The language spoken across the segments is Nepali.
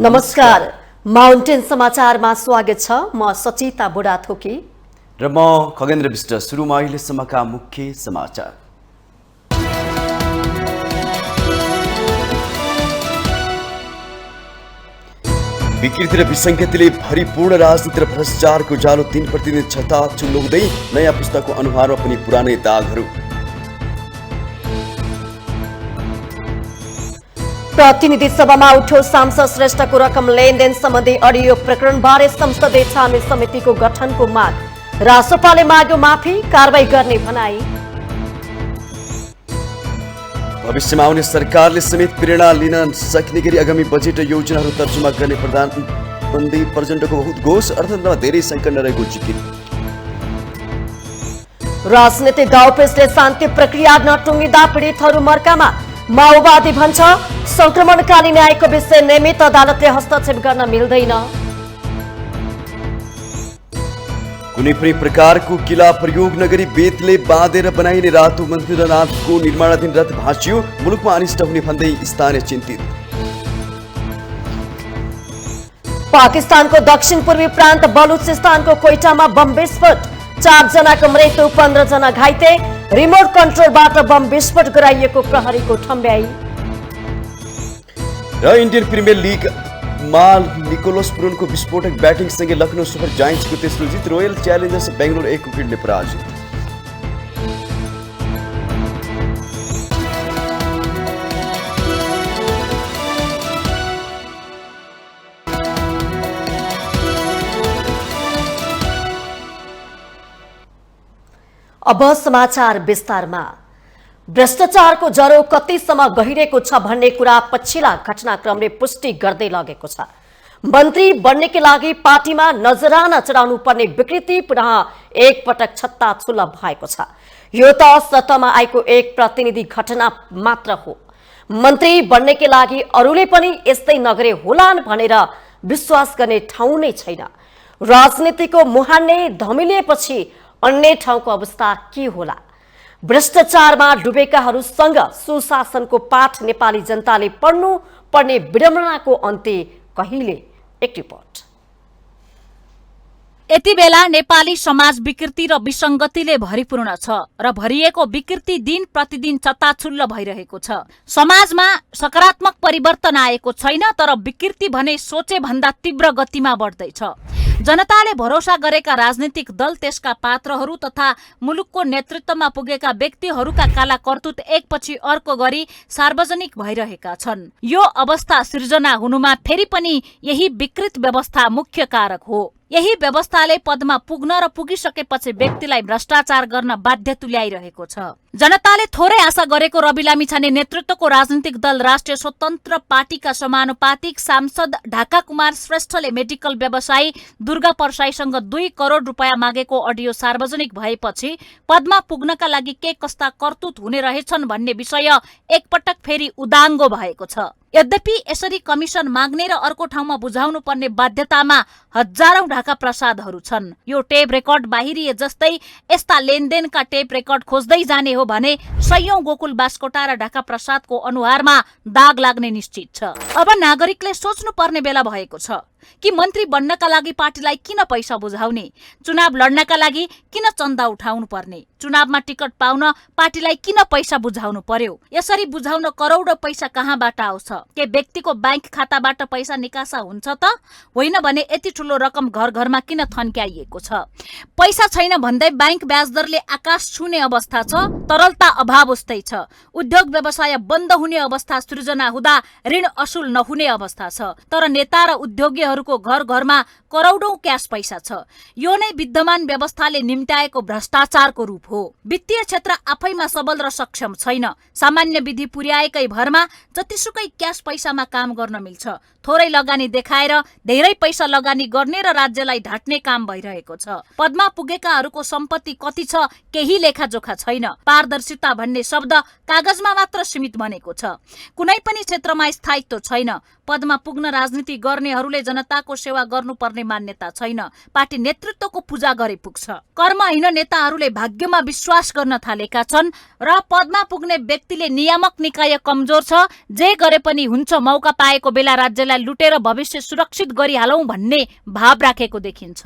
नमस्कार, माउन्टेन समाचारमा स्वागत छ। म सचिता बुढाथोकी र म खगेन्द्र विष्ट। सुरुमा अहिलेसम्मका मुख्य समाचार। विकृति र विसङ्गतिले भरिपूर्ण राजनीति र भ्रष्टाचारको जालो दिन प्रतिदिन छताछुल्लो हुँदै नयाँ पुस्ताको अनुहारमा पनि पुरानै दागहरू। प्रतिनिधि सभामा उठ्यो सांसद श्रेष्ठको रकम लेनदेन सम्बन्धी अडियो प्रकरणबारे संसदीय छानबिन समितिको गठनको माग। रासोपाले माग्यो माफी, कारबाही गर्ने भनाई। भविष्यमा आउने सरकारले समेत प्रेरणा लिन सक्ने गरी आगामी बजेट योजनाहरू तर्जुमा गर्ने प्रधानमन्त्री प्रचण्डको उद्घोष। अर्थतन्त्रमा धेरै सङ्कट नरहेको जिकिर। राजनीतिक दाउपेचले शान्ति प्रक्रिया नटुङ्गिँदा पीडितहरू मर्कामा। माओवादी भन्छ संक्रमणकालीन न्यायको विषय नियमित अदालतले हस्तक्षेप गर्न मिल्दैन। कुनै पनि प्रकारको किला प्रयोग नगरी बेतले बाँधेर बनाइने रातो मन्दिरनाथको निर्माणाधीन रथ भाँचियो। मुलुकमा अनिष्ट हुने भन्दै स्थानीय चिन्तित। पाकिस्तानको दक्षिण पूर्वी प्रान्त बलुचिस्तानको कोइटामा बम विस्फोट। 4 जनाको मृत्यु, 15 जना घाइते। रिमोट कन्ट्रोलबाट बम विस्फोट गराइएको प्रहरीको ठम्ब्याई। र इन्डियन प्रिमियर लिगमा निकोलस पुरनको विस्फोटक ब्याटिङसँगै लखनऊ सुपर जायन्ट्सको तेस्रो जित। रोयल च्यालेन्जर्स बेङ्गलोर 1 विकेटले पराजित। अब समाचार विस्तारमा। भ्रष्टाचारको जरो कतिसम्म गहिरेको छ भन्ने कुरा पछिल्ला घटनाक्रमले पुष्टि गर्दै लगेको छ। मन्त्री बन्नेका लागि पार्टीमा नजराना चढाउनु पर्ने विकृति पुनः एकपटक छत्ताछुल्ल भएको छ। यो त सत्तामा आएको एक प्रतिनिधि घटना मात्र हो। मन्त्री बन्नेका लागि अरूले पनि यस्तै नगरे होलान् भनेर विश्वास गर्ने ठाउँ नै छैन। राजनीतिको मुहान नै धमिलिएपछि अन्य ठाउँको अवस्था के होला? भ्रष्टाचारमा डुबेकाहरूसँग सुशासनको पाठ नेपाली जनताले पढ्नु पर्ने विडम्बनाको अन्त्य कहिले? एक रिपोर्ट। यति बेला नेपाली समाज विकृति र विसङ्गतिले भरिपूर्ण छ र भरिएको विकृति दिन प्रतिदिन चताचुल्ल भइरहेको छ। समाजमा सकारात्मक परिवर्तन आएको छैन, तर विकृति भने सोचे भन्दा तीव्र गतिमा बढ्दैछ। जनताले भरोसा गरेका राजनीतिक दल, त्यसका पात्रहरू तथा मुलुकको नेतृत्वमा पुगेका व्यक्तिहरूका काला कर्तुत एकपछि अर्को गरी सार्वजनिक भइरहेका छन्। यो अवस्था सिर्जना हुनुमा फेरि पनि यही विकृत व्यवस्था मुख्य कारक हो। यही व्यवस्थाले पदमा पुग्न र पुगिसकेपछि व्यक्तिलाई भ्रष्टाचार गर्न बाध्य तुल्याइरहेको छ। जनताले थोरै आशा गरेको रवि लामिछाने नेतृत्वको राजनीतिक दल राष्ट्रिय स्वतन्त्र पार्टीका समानुपातिक सांसद ढाका कुमार श्रेष्ठले मेडिकल व्यवसायी दुर्गा परसाईसँग 2 करोड रुपियाँ मागेको अडियो सार्वजनिक भएपछि पदमा पुग्नका लागि के कस्ता कर्तुत हुने रहेछन् भन्ने विषय एकपटक फेरि उदाङ्गो भएको छ। यद्यपि यसरी कमिसन माग्ने र अर्को ठाउँमा बुझाउनु पर्ने बाध्यतामा हजारौं ढाका प्रसादहरू छन्। यो टेप रेकर्ड बाहिरिए जस्तै यस्ता लेनदेनका टेप रेकर्ड खोज्दै जाने हो भने सयौं गोकुल बास्कोटा र ढाका प्रसादको अनुहारमा दाग लाग्ने निश्चित छ। अब नागरिकले सोच्नु पर्ने बेला भएको छ कि मन्त्री बन्नका लागि पार्टीलाई किन पैसा बुझाउने, चुनाव लड्नका लागि किन चन्दा उठाउनु पर्ने, चुनावमा टिकट पाउन पार्टीलाई किन पैसा बुझाउनु पर्यो। यसरी बुझाउन करोडौं पैसा कहाँबाट आउँछ? के व्यक्तिको बैंक खाताबाट पैसा निकासा हुन्छ त? होइन भने यति ठुलो रकम घर घरमा किन थन्क्याइएको छ? पैसा छैन भन्दै बैंक ब्याज दरले आकाश छुने अवस्था छ। तरलता अभाव उस्तै छ। उद्योग व्यवसाय बन्द हुने अवस्था सृजना हुँदा ऋण असुल नहुने अवस्था छ। तर नेता र उद्योगीहरूको घर घरमा करोडौं क्याश पैसा छ। यो नै विद्यमान व्यवस्थाले निम्त्याएको भ्रष्टाचारको रूप हो। वित्तीय क्षेत्र आफैमा सबल र सक्षम छैन। सामान्य विधि पुर्याएकै भरमा जतिसुकै क्याश पैसामा काम गर्न मिल्छ। थोरै लगानी देखाएर धेरै पैसा लगानी गर्ने र राज्यलाई ढाट्ने काम भइरहेको छ। पदमा पुगेकाहरूको सम्पत्ति कति छ केही लेखाजोखा छैन। पारदर्शिता भन्ने शब्द कागजमा मात्र सीमित बनेको छ। कुनै पनि क्षेत्रमा स्थायित्व छैन। पदमा पुग्न राजनीति गर्नेहरूले जनताको सेवा गर्नुपर्ने मान्यता छैन। पार्टी नेतृत्वको पूजा गरे पुग्छ। कर्म हैन नेताहरूले भाग्यमा विश्वास गर्न थालेका छन् र पदमा पुग्ने व्यक्तिले नियामक निकाय कमजोर छ, जे गरे पनि हुन्छ, मौका पाएको बेला राज्यलाई संस्थानलाई लुटेर भविष्य सुरक्षित गरिहालौं भन्ने भाव राखेको देखिन्छ।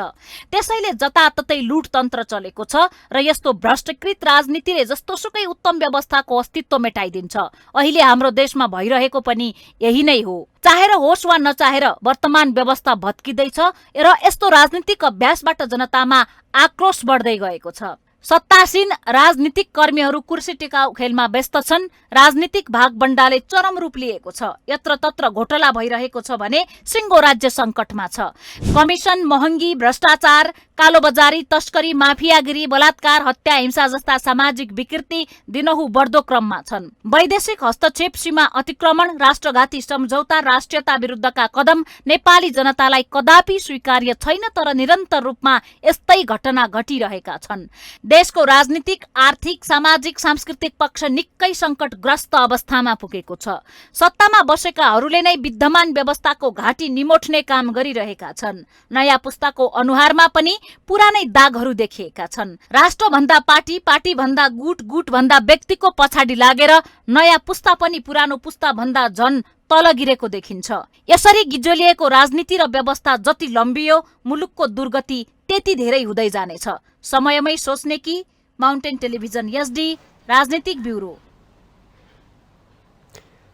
त्यसैले जताततै लुटतन्त्र चलेको छ र यस्तो भ्रष्टकृत राजनीतिले जस्तोसुकै उत्तम व्यवस्थाको अस्तित्व मेटाइदिन्छ। अहिले हाम्रो देशमा भइरहेको पनि यही नै हो। चाहेर होस् वा नचाहेर वर्तमान व्यवस्था भत्किँदैछ र यस्तो राजनीतिक अभ्यासबाट जनतामा आक्रोश बढ्दै गएको छ। सत्तासीन राजनीतिक कर्मीहरू कुर्सी टिकाउ खेलमा व्यस्त छन्। राजनीतिक भागबण्डाले चरम रूप लिएको छ। यत्रतत्र घोटाला भइरहेको छ भने सिङ्गो राज्य सङ्कटमा छ। कमिसन, महँगी, भ्रष्टाचार, कालोबजारी, तस्करी, माफियागिरी, बलात्कार, हत्या, हिंसा जस्ता सामाजिक विकृति दिनहुँ बढ्दो क्रममा छन्। वैदेशिक हस्तक्षेप, सीमा अतिक्रमण, राष्ट्रघाती सम्झौता, राष्ट्रियता विरुद्धका कदम नेपाली जनतालाई कदापि स्वीकार्य छैन, तर निरन्तर रूपमा यस्तै घटना घटिरहेका छन्। देशको राजनीतिक, आर्थिक, सामाजिक, सांस्कृतिक पक्ष निकै सङ्कटग्रस्त अवस्थामा पुगेको छ। सत्तामा बसेकाहरूले नै विद्यमान व्यवस्थाको घाँटी निमोठ्ने काम गरिरहेका छन्। नयाँ पुस्ताको अनुहारमा पनि पुरानै दागहरू देखिएका छन्। राष्ट्रभन्दा पार्टी, पार्टीभन्दा गुट, गुटभन्दा व्यक्तिको पछाडि लागेर नयाँ पुस्ता पनि पुरानो पुस्ता भन्दा झन् तल गिरेको देखिन्छ। यसरी गिजोलिएको राजनीति र व्यवस्था जति लम्बियो, मुलुकको दुर्गति त्यति धेरै हुँदै जानेछ। समयमै सोच्ने कि माउन्टेन टेलिभिजन एसडी राजनीतिक ब्युरो।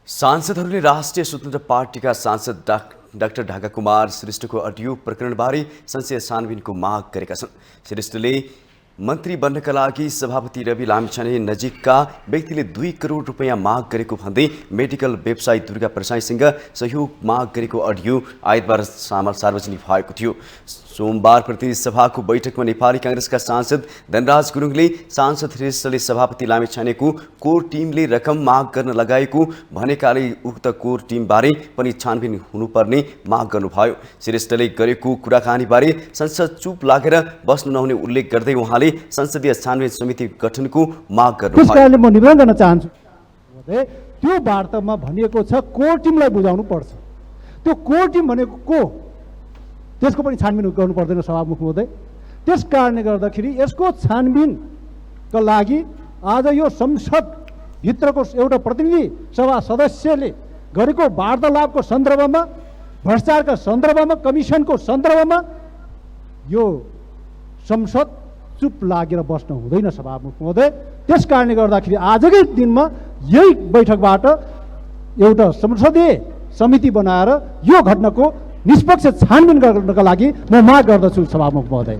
सांसदहरूले राष्ट्रिय स्वतन्त्र पार्टीका सांसद डाक्टर ढाका कुमार श्रेष्ठको अडियो प्रकरणबारे संसदीय छानबिनको माग गरेका छन्। श्रेष्ठले मन्त्री बन्नका लागि सभापति रवि लामिछाने नजिकका व्यक्तिले 2 करोड रुपैयाँ माग गरेको भन्दै मेडिकल व्यवसायी दुर्गा प्रसाईसँग सहयोग माग गरेको अडियो आइतबार सार्वजनिक भएको थियो। सोमबार प्रतिनिधि सभाको बैठकमा नेपाली कांग्रेसका सांसद धनराज गुरुङले सांसद श्रेष्ठले सभापति लामिछानेको कोर टिमले रकम माग गर्न लगाएको भनेकाले उक्त कोर टिमबारे पनि छानबिन हुनुपर्ने माग गर्नुभयो। श्रेष्ठले गरेको कुराकानीबारे संसद चुप लागेर बस्नु नहुने उल्लेख गर्दै उहाँले संसदीय छानबिन समिति गठनको माग गर्नुभयो। त्यसकारणले म निवेदन गर्न चाहन्छु, त्यो वार्तामा भनिएको छ कोर टिमलाई बुझाउनु पर्छ। त्यो कोर टिम भनेको को, त्यसको पनि छानबिन गर्नु पर्दैन सभामुख महोदय। त्यस कारणले गर्दाखेरि यसको छानबिनका लागि आज यो संसदभित्रको एउटा प्रतिनिधि सभा सदस्यले गरेको वार्तालापको सन्दर्भमा, भ्रष्टाचारका सन्दर्भमा, कमिसनको सन्दर्भमा यो संसद चुप लागेर बस्न हुँदैन सभामुख महोदय। त्यस कारणले गर्दाखेरि आजकै दिनमा यही बैठकबाट एउटा संसदीय समिति बनाएर यो घटनाको निष्पक्ष छानबिन गर्नका लागि म माग गर्दछु सभामुख महोदय।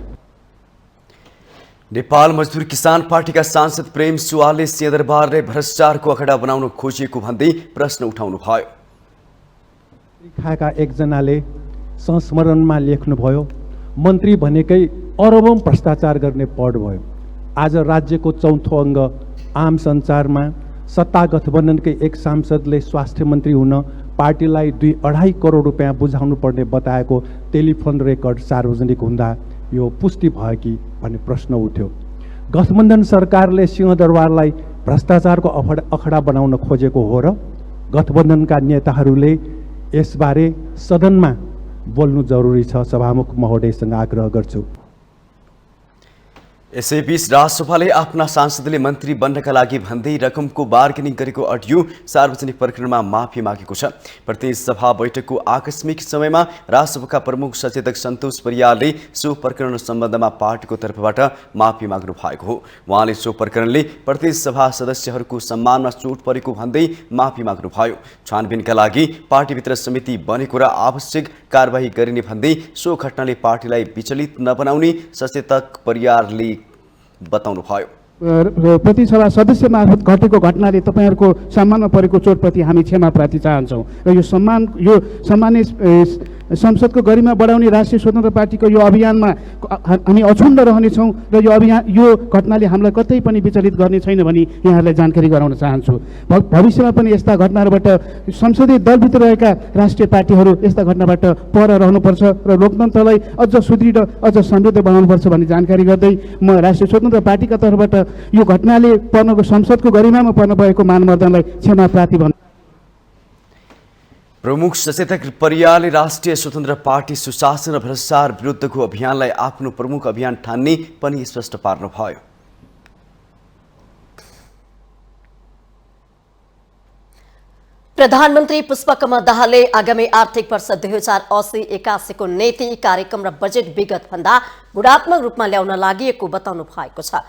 नेपाल मजदुर किसान पार्टीका सांसद प्रेम सुवालले सिंहदरबारले भ्रष्टाचारको अखडा बनाउन खोजिएको भन्दै प्रश्न उठाउनु भयो। खाएका एकजनाले संस्मरणमा लेख्नुभयो, मन्त्री भनेकै अरबौं भ्रष्टाचार गर्ने पद भयो। आज राज्यको चौथो अङ्ग आम सञ्चारमा सत्ता गठबन्धनकै एक सांसदले स्वास्थ्य मन्त्री हुन पार्टीलाई 2.5 करोड रुपियाँ बुझाउनु पर्ने बताएको टेलिफोन रेकर्ड सार्वजनिक हुँदा यो पुष्टि भयो कि भन्ने प्रश्न उठ्यो। गठबन्धन सरकारले सिंहदरबारलाई भ्रष्टाचारको अखडा बनाउन खोजेको हो र गठबन्धनका नेताहरूले यसबारे सदनमा बोल्नु जरुरी छ। सभामुख महोदयसँग आग्रह गर्छु। यसैबीच राजसभाले आफ्ना सांसदले मन्त्री बन्नका लागि भन्दै रकमको बार्गेनिङ गरेको अडियो सार्वजनिक प्रकरणमा माफी मागेको छ। प्रतिनिधि सभा बैठकको आकस्मिक समयमा राजसभाका प्रमुख सचेतक सन्तोष परियारले सो प्रकरण सम्बन्धमा पार्टीको तर्फबाट माफी माग्नु भएको हो। उहाँले सो प्रकरणले प्रतिनिधि सभा सदस्यहरूको सम्मानमा चोट परेको भन्दै माफी माग्नुभयो। छानबिनका लागि पार्टीभित्र समिति बनेको र आवश्यक कारबाही गरिने भन्दै सो घटनाले पार्टीलाई विचलित नबनाउने सचेतक परियारले बताउनु भयो। प्रतिनिधि सभा सदस्य मार्फत घटेको घटनाले तपाईँहरूको सम्मानमा परेको चोटप्रति हामी क्षमा प्रार्थी चाहन्छौँ र यो सम्मान्य संसदको गरिमा बढाउने राष्ट्रिय स्वतन्त्र पार्टीको यो अभियानमा हामी अछुण्ड रहनेछौँ र यो अभियान यो घटनाले हामीलाई कतै पनि विचलित गर्ने छैन भनी यहाँहरूलाई जानकारी गराउन चाहन्छु। भविष्यमा पनि यस्ता घटनाहरूबाट संसदीय दलभित्र रहेका राष्ट्रिय पार्टीहरू यस्ता घटनाबाट पर रहनुपर्छ र लोकतन्त्रलाई अझ सुदृढ अझ समृद्ध बनाउनुपर्छ भन्ने जानकारी गर्दै म राष्ट्रिय स्वतन्त्र पार्टीका तर्फबाट यो घटनाले पर्नको संसदको गरिमामा पर्न भएको मानमर्दनलाई क्षमा प्रार्थी भन्छु। प्रमुख सचेतक परियारले राष्ट्रिय स्वतन्त्र पार्टी सुशासन र भ्रष्टाचार विरुद्धको अभियानलाई आफ्नो प्रमुख अभियान ठान्ने पनि स्पष्ट पार्नुभयो। प्रधानमन्त्री पुष्पकमल दाहालले आगामी आर्थिक वर्ष 2080-81 को नीति कार्यक्रम र बजेट विगतभन्दा गुणात्मक रूपमा ल्याउन लागि बताउनु भएको छ।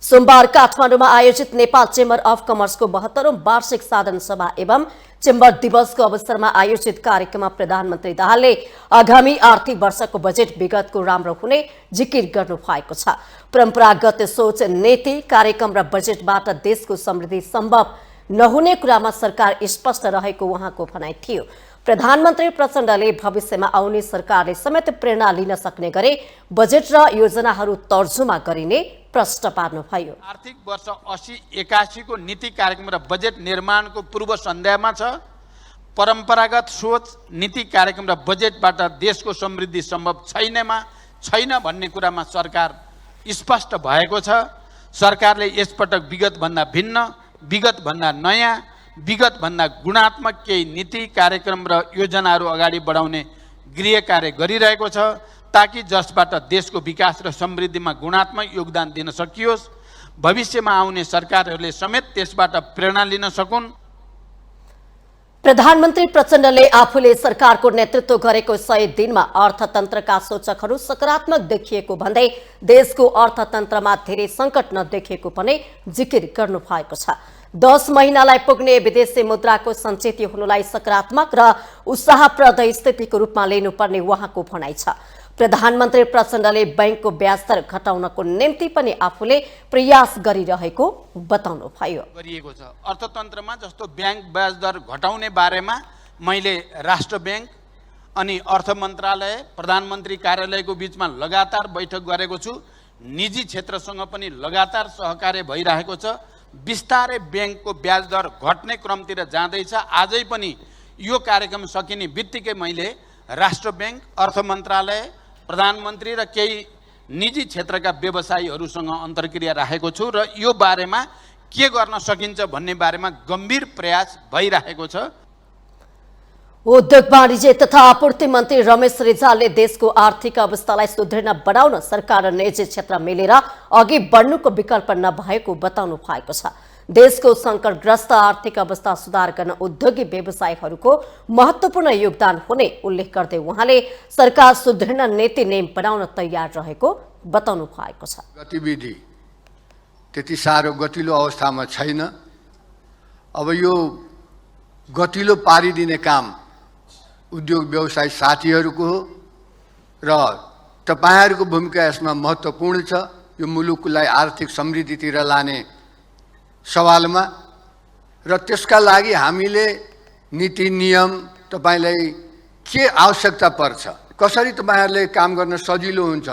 सोमबार काठमाडौँमा आयोजित नेपाल चेम्बर अफ कमर्सको 72औं वार्षिक साधन सभा एवं चेम्बर दिवसको अवसरमा आयोजित कार्यक्रममा प्रधानमन्त्री दाहालले आगामी आर्थिक वर्षको बजेट विगतको राम्रो हुने जिकिर गर्नु भएको छ। परम्परागत सोच, नीति कार्यक्रम र बजेटबाट देशको समृद्धि सम्भव नहुने कुरामा सरकार स्पष्ट रहेको उहाँको भनाइ थियो। प्रधानमन्त्री प्रचण्डले भविष्यमा आउने सरकारले समेत प्रेरणा लिन सक्ने गरी बजेट र योजनाहरू तर्जुमा गरिने प्रश्न पार्नुभयो। आर्थिक वर्ष 80-81 को नीति कार्यक्रम र बजेट निर्माणको पूर्व सन्ध्यामा छ। परम्परागत सोच, नीति कार्यक्रम र बजेटबाट देशको समृद्धि सम्भव छैन भन्ने कुरामा सरकार स्पष्ट भएको छ। सरकारले यसपटक विगतभन्दा भिन्न, विगतभन्दा नयाँ, विगतभन्दा गुणात्मक केही नीति कार्यक्रम र योजनाहरू अगाडि बढाउने गृह कार्य गरिरहेको छ, ताकि जसबाट देशको विकास र समृद्धिमा गुणात्मक योगदान दिन सकियोस्। भविष्यमा आउने सरकारहरूले समेत त्यसबाट प्रेरणा लिन सकुन्। प्रधानमन्त्री प्रचण्डले आफूले सरकारको नेतृत्व गरेको 100 दिनमा अर्थतन्त्रका सूचकहरू सकारात्मक देखिएको भन्दै देशको अर्थतन्त्रमा धेरै सङ्कट नदेखिएको पनि जिकिर गर्नु भएको छ। 10 महिनालाई पुग्ने विदेशी मुद्राको सञ्चित हुनुलाई सकारात्मक र उत्साहप्रद स्थितिको रूपमा लिनुपर्ने उहाँको भनाइ छ। प्रधानमन्त्री प्रचण्डले बैंकको ब्याज दर घटाउनको निम्ति पनि आफूले प्रयास गरिरहेको बताउनुभयो। गरिएको छ। अर्थतन्त्रमा जस्तो ब्याङ्क ब्याज दर घटाउने बारेमा मैले राष्ट्र ब्याङ्क अनि अर्थ मन्त्रालय, प्रधानमन्त्री कार्यालयको बीचमा लगातार बैठक गरेको छु। निजी क्षेत्रसँग पनि लगातार सहकार्य भइरहेको छ। बिस्तारै ब्याङ्कको ब्याज दर घट्ने क्रमतिर जाँदैछ। आजै पनि यो कार्यक्रम सकिने बित्तिकै मैले राष्ट्र ब्याङ्क, अर्थ मन्त्रालय, प्रधानमन्त्री र केही निजी क्षेत्रका व्यवसायीहरूसँग अन्तर्क्रिया राखेको छु र यो बारेमा के गर्न सकिन्छ भन्ने बारेमा गम्भीर प्रयास भइरहेको छ। उद्योग वाणिज्य तथा आपूर्ति मन्त्री रमेश रिजालले देशको आर्थिक अवस्थालाई सुदृढ बनाउन सरकार र निजी क्षेत्र मिलेर अघि बढ्नुको विकल्प नभएको बताउनु भएको छ। देशको संकटग्रस्त आर्थिक अवस्था सुधार गर्न उद्योगी व्यवसायीहरूको महत्वपूर्ण योगदान हुने उल्लेख गर्दै उहाँले सरकार सुदृढ नीति नियम बनाउन तयार रहेको बताउनु भएको छ। गतिविधि त्यति साह्रो गतिलो अवस्थामा छैन। अब यो गतिलो पारिदिने काम उद्योग व्यवसाय साथीहरूको हो र तपाईहरूको भूमिका यसमा महत्त्वपूर्ण छ। यो मुलुकलाई आर्थिक समृद्धितिर लाने सवालमा र त्यसका लागि हामीले नीति नियम तपाईलाई के आवश्यकता पर्छ, कसरी तपाईहरूले काम गर्न सजिलो हुन्छ,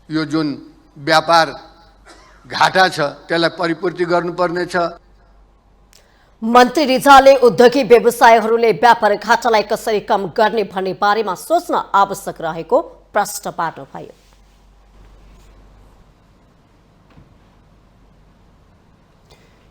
यो जुन व्यापार घाटा छ त्यसलाई परिपूर्ति गर्नुपर्ने छ। मन्त्री रिजालले उद्योगी व्यवसायीहरूले व्यापार घाटालाई कसरी कम गर्ने भन्ने बारेमा सोच्न आवश्यक रहेको प्रश्न पार्नुभयो।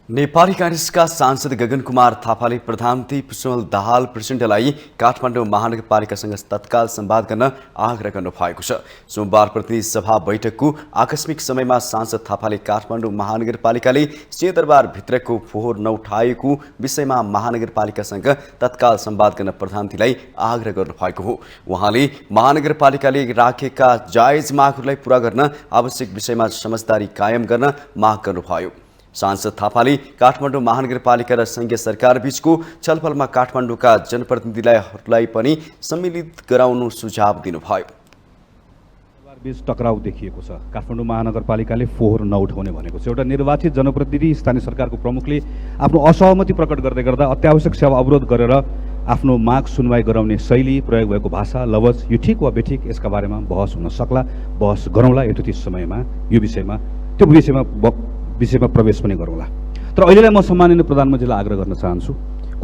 नेपाली कांग्रेसका सांसद गगन कुमार थापाले प्रधानमन्त्री पुष्पकमल दाहाल प्रचण्डलाई काठमाडौँ महानगरपालिकासँग तत्काल संवाद गर्न आग्रह गर्नु भएको छ। सोमबार प्रतिनिधि सभा बैठकको आकस्मिक समयमा सांसद थापाले काठमाडौँ महानगरपालिकाले सिंहदरबार भित्रको फोहोर नउठाएको विषयमा महानगरपालिकासँग तत्काल संवाद गर्न प्रधानमन्त्रीलाई आग्रह गर्नु भएको हो। उहाँले महानगरपालिकाले राखेका जायज मागहरूलाई पूरा गर्न आवश्यक विषयमा समझदारी कायम गर्न माग गर्नुभयो। सांसद थापाले काठमाडौँ महानगरपालिका र संघीय सरकार बीचको छलफलमा काठमाडौँका जनप्रतिनिधिलाई पनि सम्मिलित गराउनु सुझाव दिनुभयो। बीच टकराउ देखिएको छ। काठमाडौँ महानगरपालिकाले फोहोर नउठाउने भनेको छ। एउटा निर्वाचित जनप्रतिनिधि स्थानीय सरकारको प्रमुखले आफ्नो असहमति प्रकट गर्दै गर्दा अत्यावश्यक सेवा अवरोध गरेर आफ्नो माग सुनवाई गराउने शैली, प्रयोग भएको भाषा, लवज यो ठिक वा बेठिक यसका बारेमा बहस हुन सक्ला, बहस गरौँला। यथोचित समयमा यो विषयमा प्रवेश पनि गरौँला। तर अहिलेलाई म सम्माननीय प्रधानमन्त्रीलाई आग्रह गर्न चाहन्छु,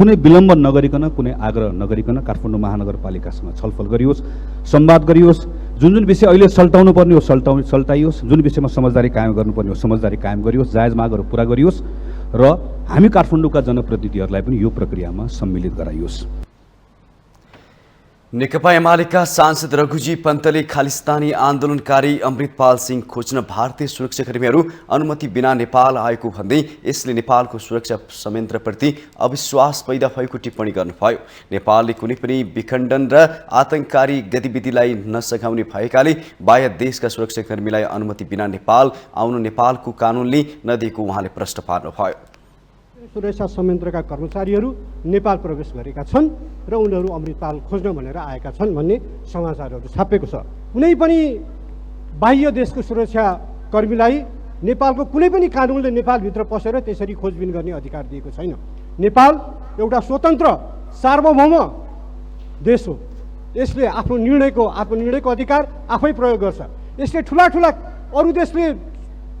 कुनै विलम्ब नगरिकन, कुनै आग्रह नगरिकन काठमाडौँ महानगरपालिकासँग छलफल गरियोस्, संवाद गरियोस्। जुन विषय अहिले सल्टाउनु पर्ने हो सल्टाइयोस्, जुन विषयमा समझदारी कायम गर्नुपर्ने हो समझदारी कायम गरियोस्, जायज मागहरू पुरा गरियोस् र हामी काठमाडौँका जनप्रतिनिधिहरूलाई पनि यो प्रक्रियामा सम्मिलित गराइयोस्। नेकपा एमालेका सांसद रघुजी पन्तले खालिस्तानी आन्दोलनकारी अमृतपाल सिंह खोज्न भारतीय सुरक्षाकर्मीहरू अनुमति बिना नेपाल आएको भन्दै यसले नेपालको सुरक्षा संयन्त्रप्रति अविश्वास पैदा भएको टिप्पणी गर्नुभयो। नेपालले कुनै पनि विखण्डन र आतंककारी गतिविधिलाई नसघाउने भएकाले बाह्य देशका सुरक्षाकर्मीलाई अनुमति बिना नेपाल आउनु नेपालको कानुनले नदिएको उहाँले प्रश्न पार्नुभयो। सुरक्षा संयन्त्रका कर्मचारीहरू नेपाल प्रवेश गरेका छन् र उनीहरू अमृतपाल खोज्न भनेर आएका छन् भन्ने समाचारहरू छापेको छ। कुनै पनि बाह्य देशको सुरक्षा कर्मीलाई नेपालको कुनै पनि कानुनले नेपालभित्र पसेर त्यसरी खोजबिन गर्ने अधिकार दिएको छैन। नेपाल एउटा स्वतन्त्र सार्वभौम देश हो। यसले आफ्नो निर्णयको अधिकार आफै प्रयोग गर्छ। यसले ठुला अरू देशले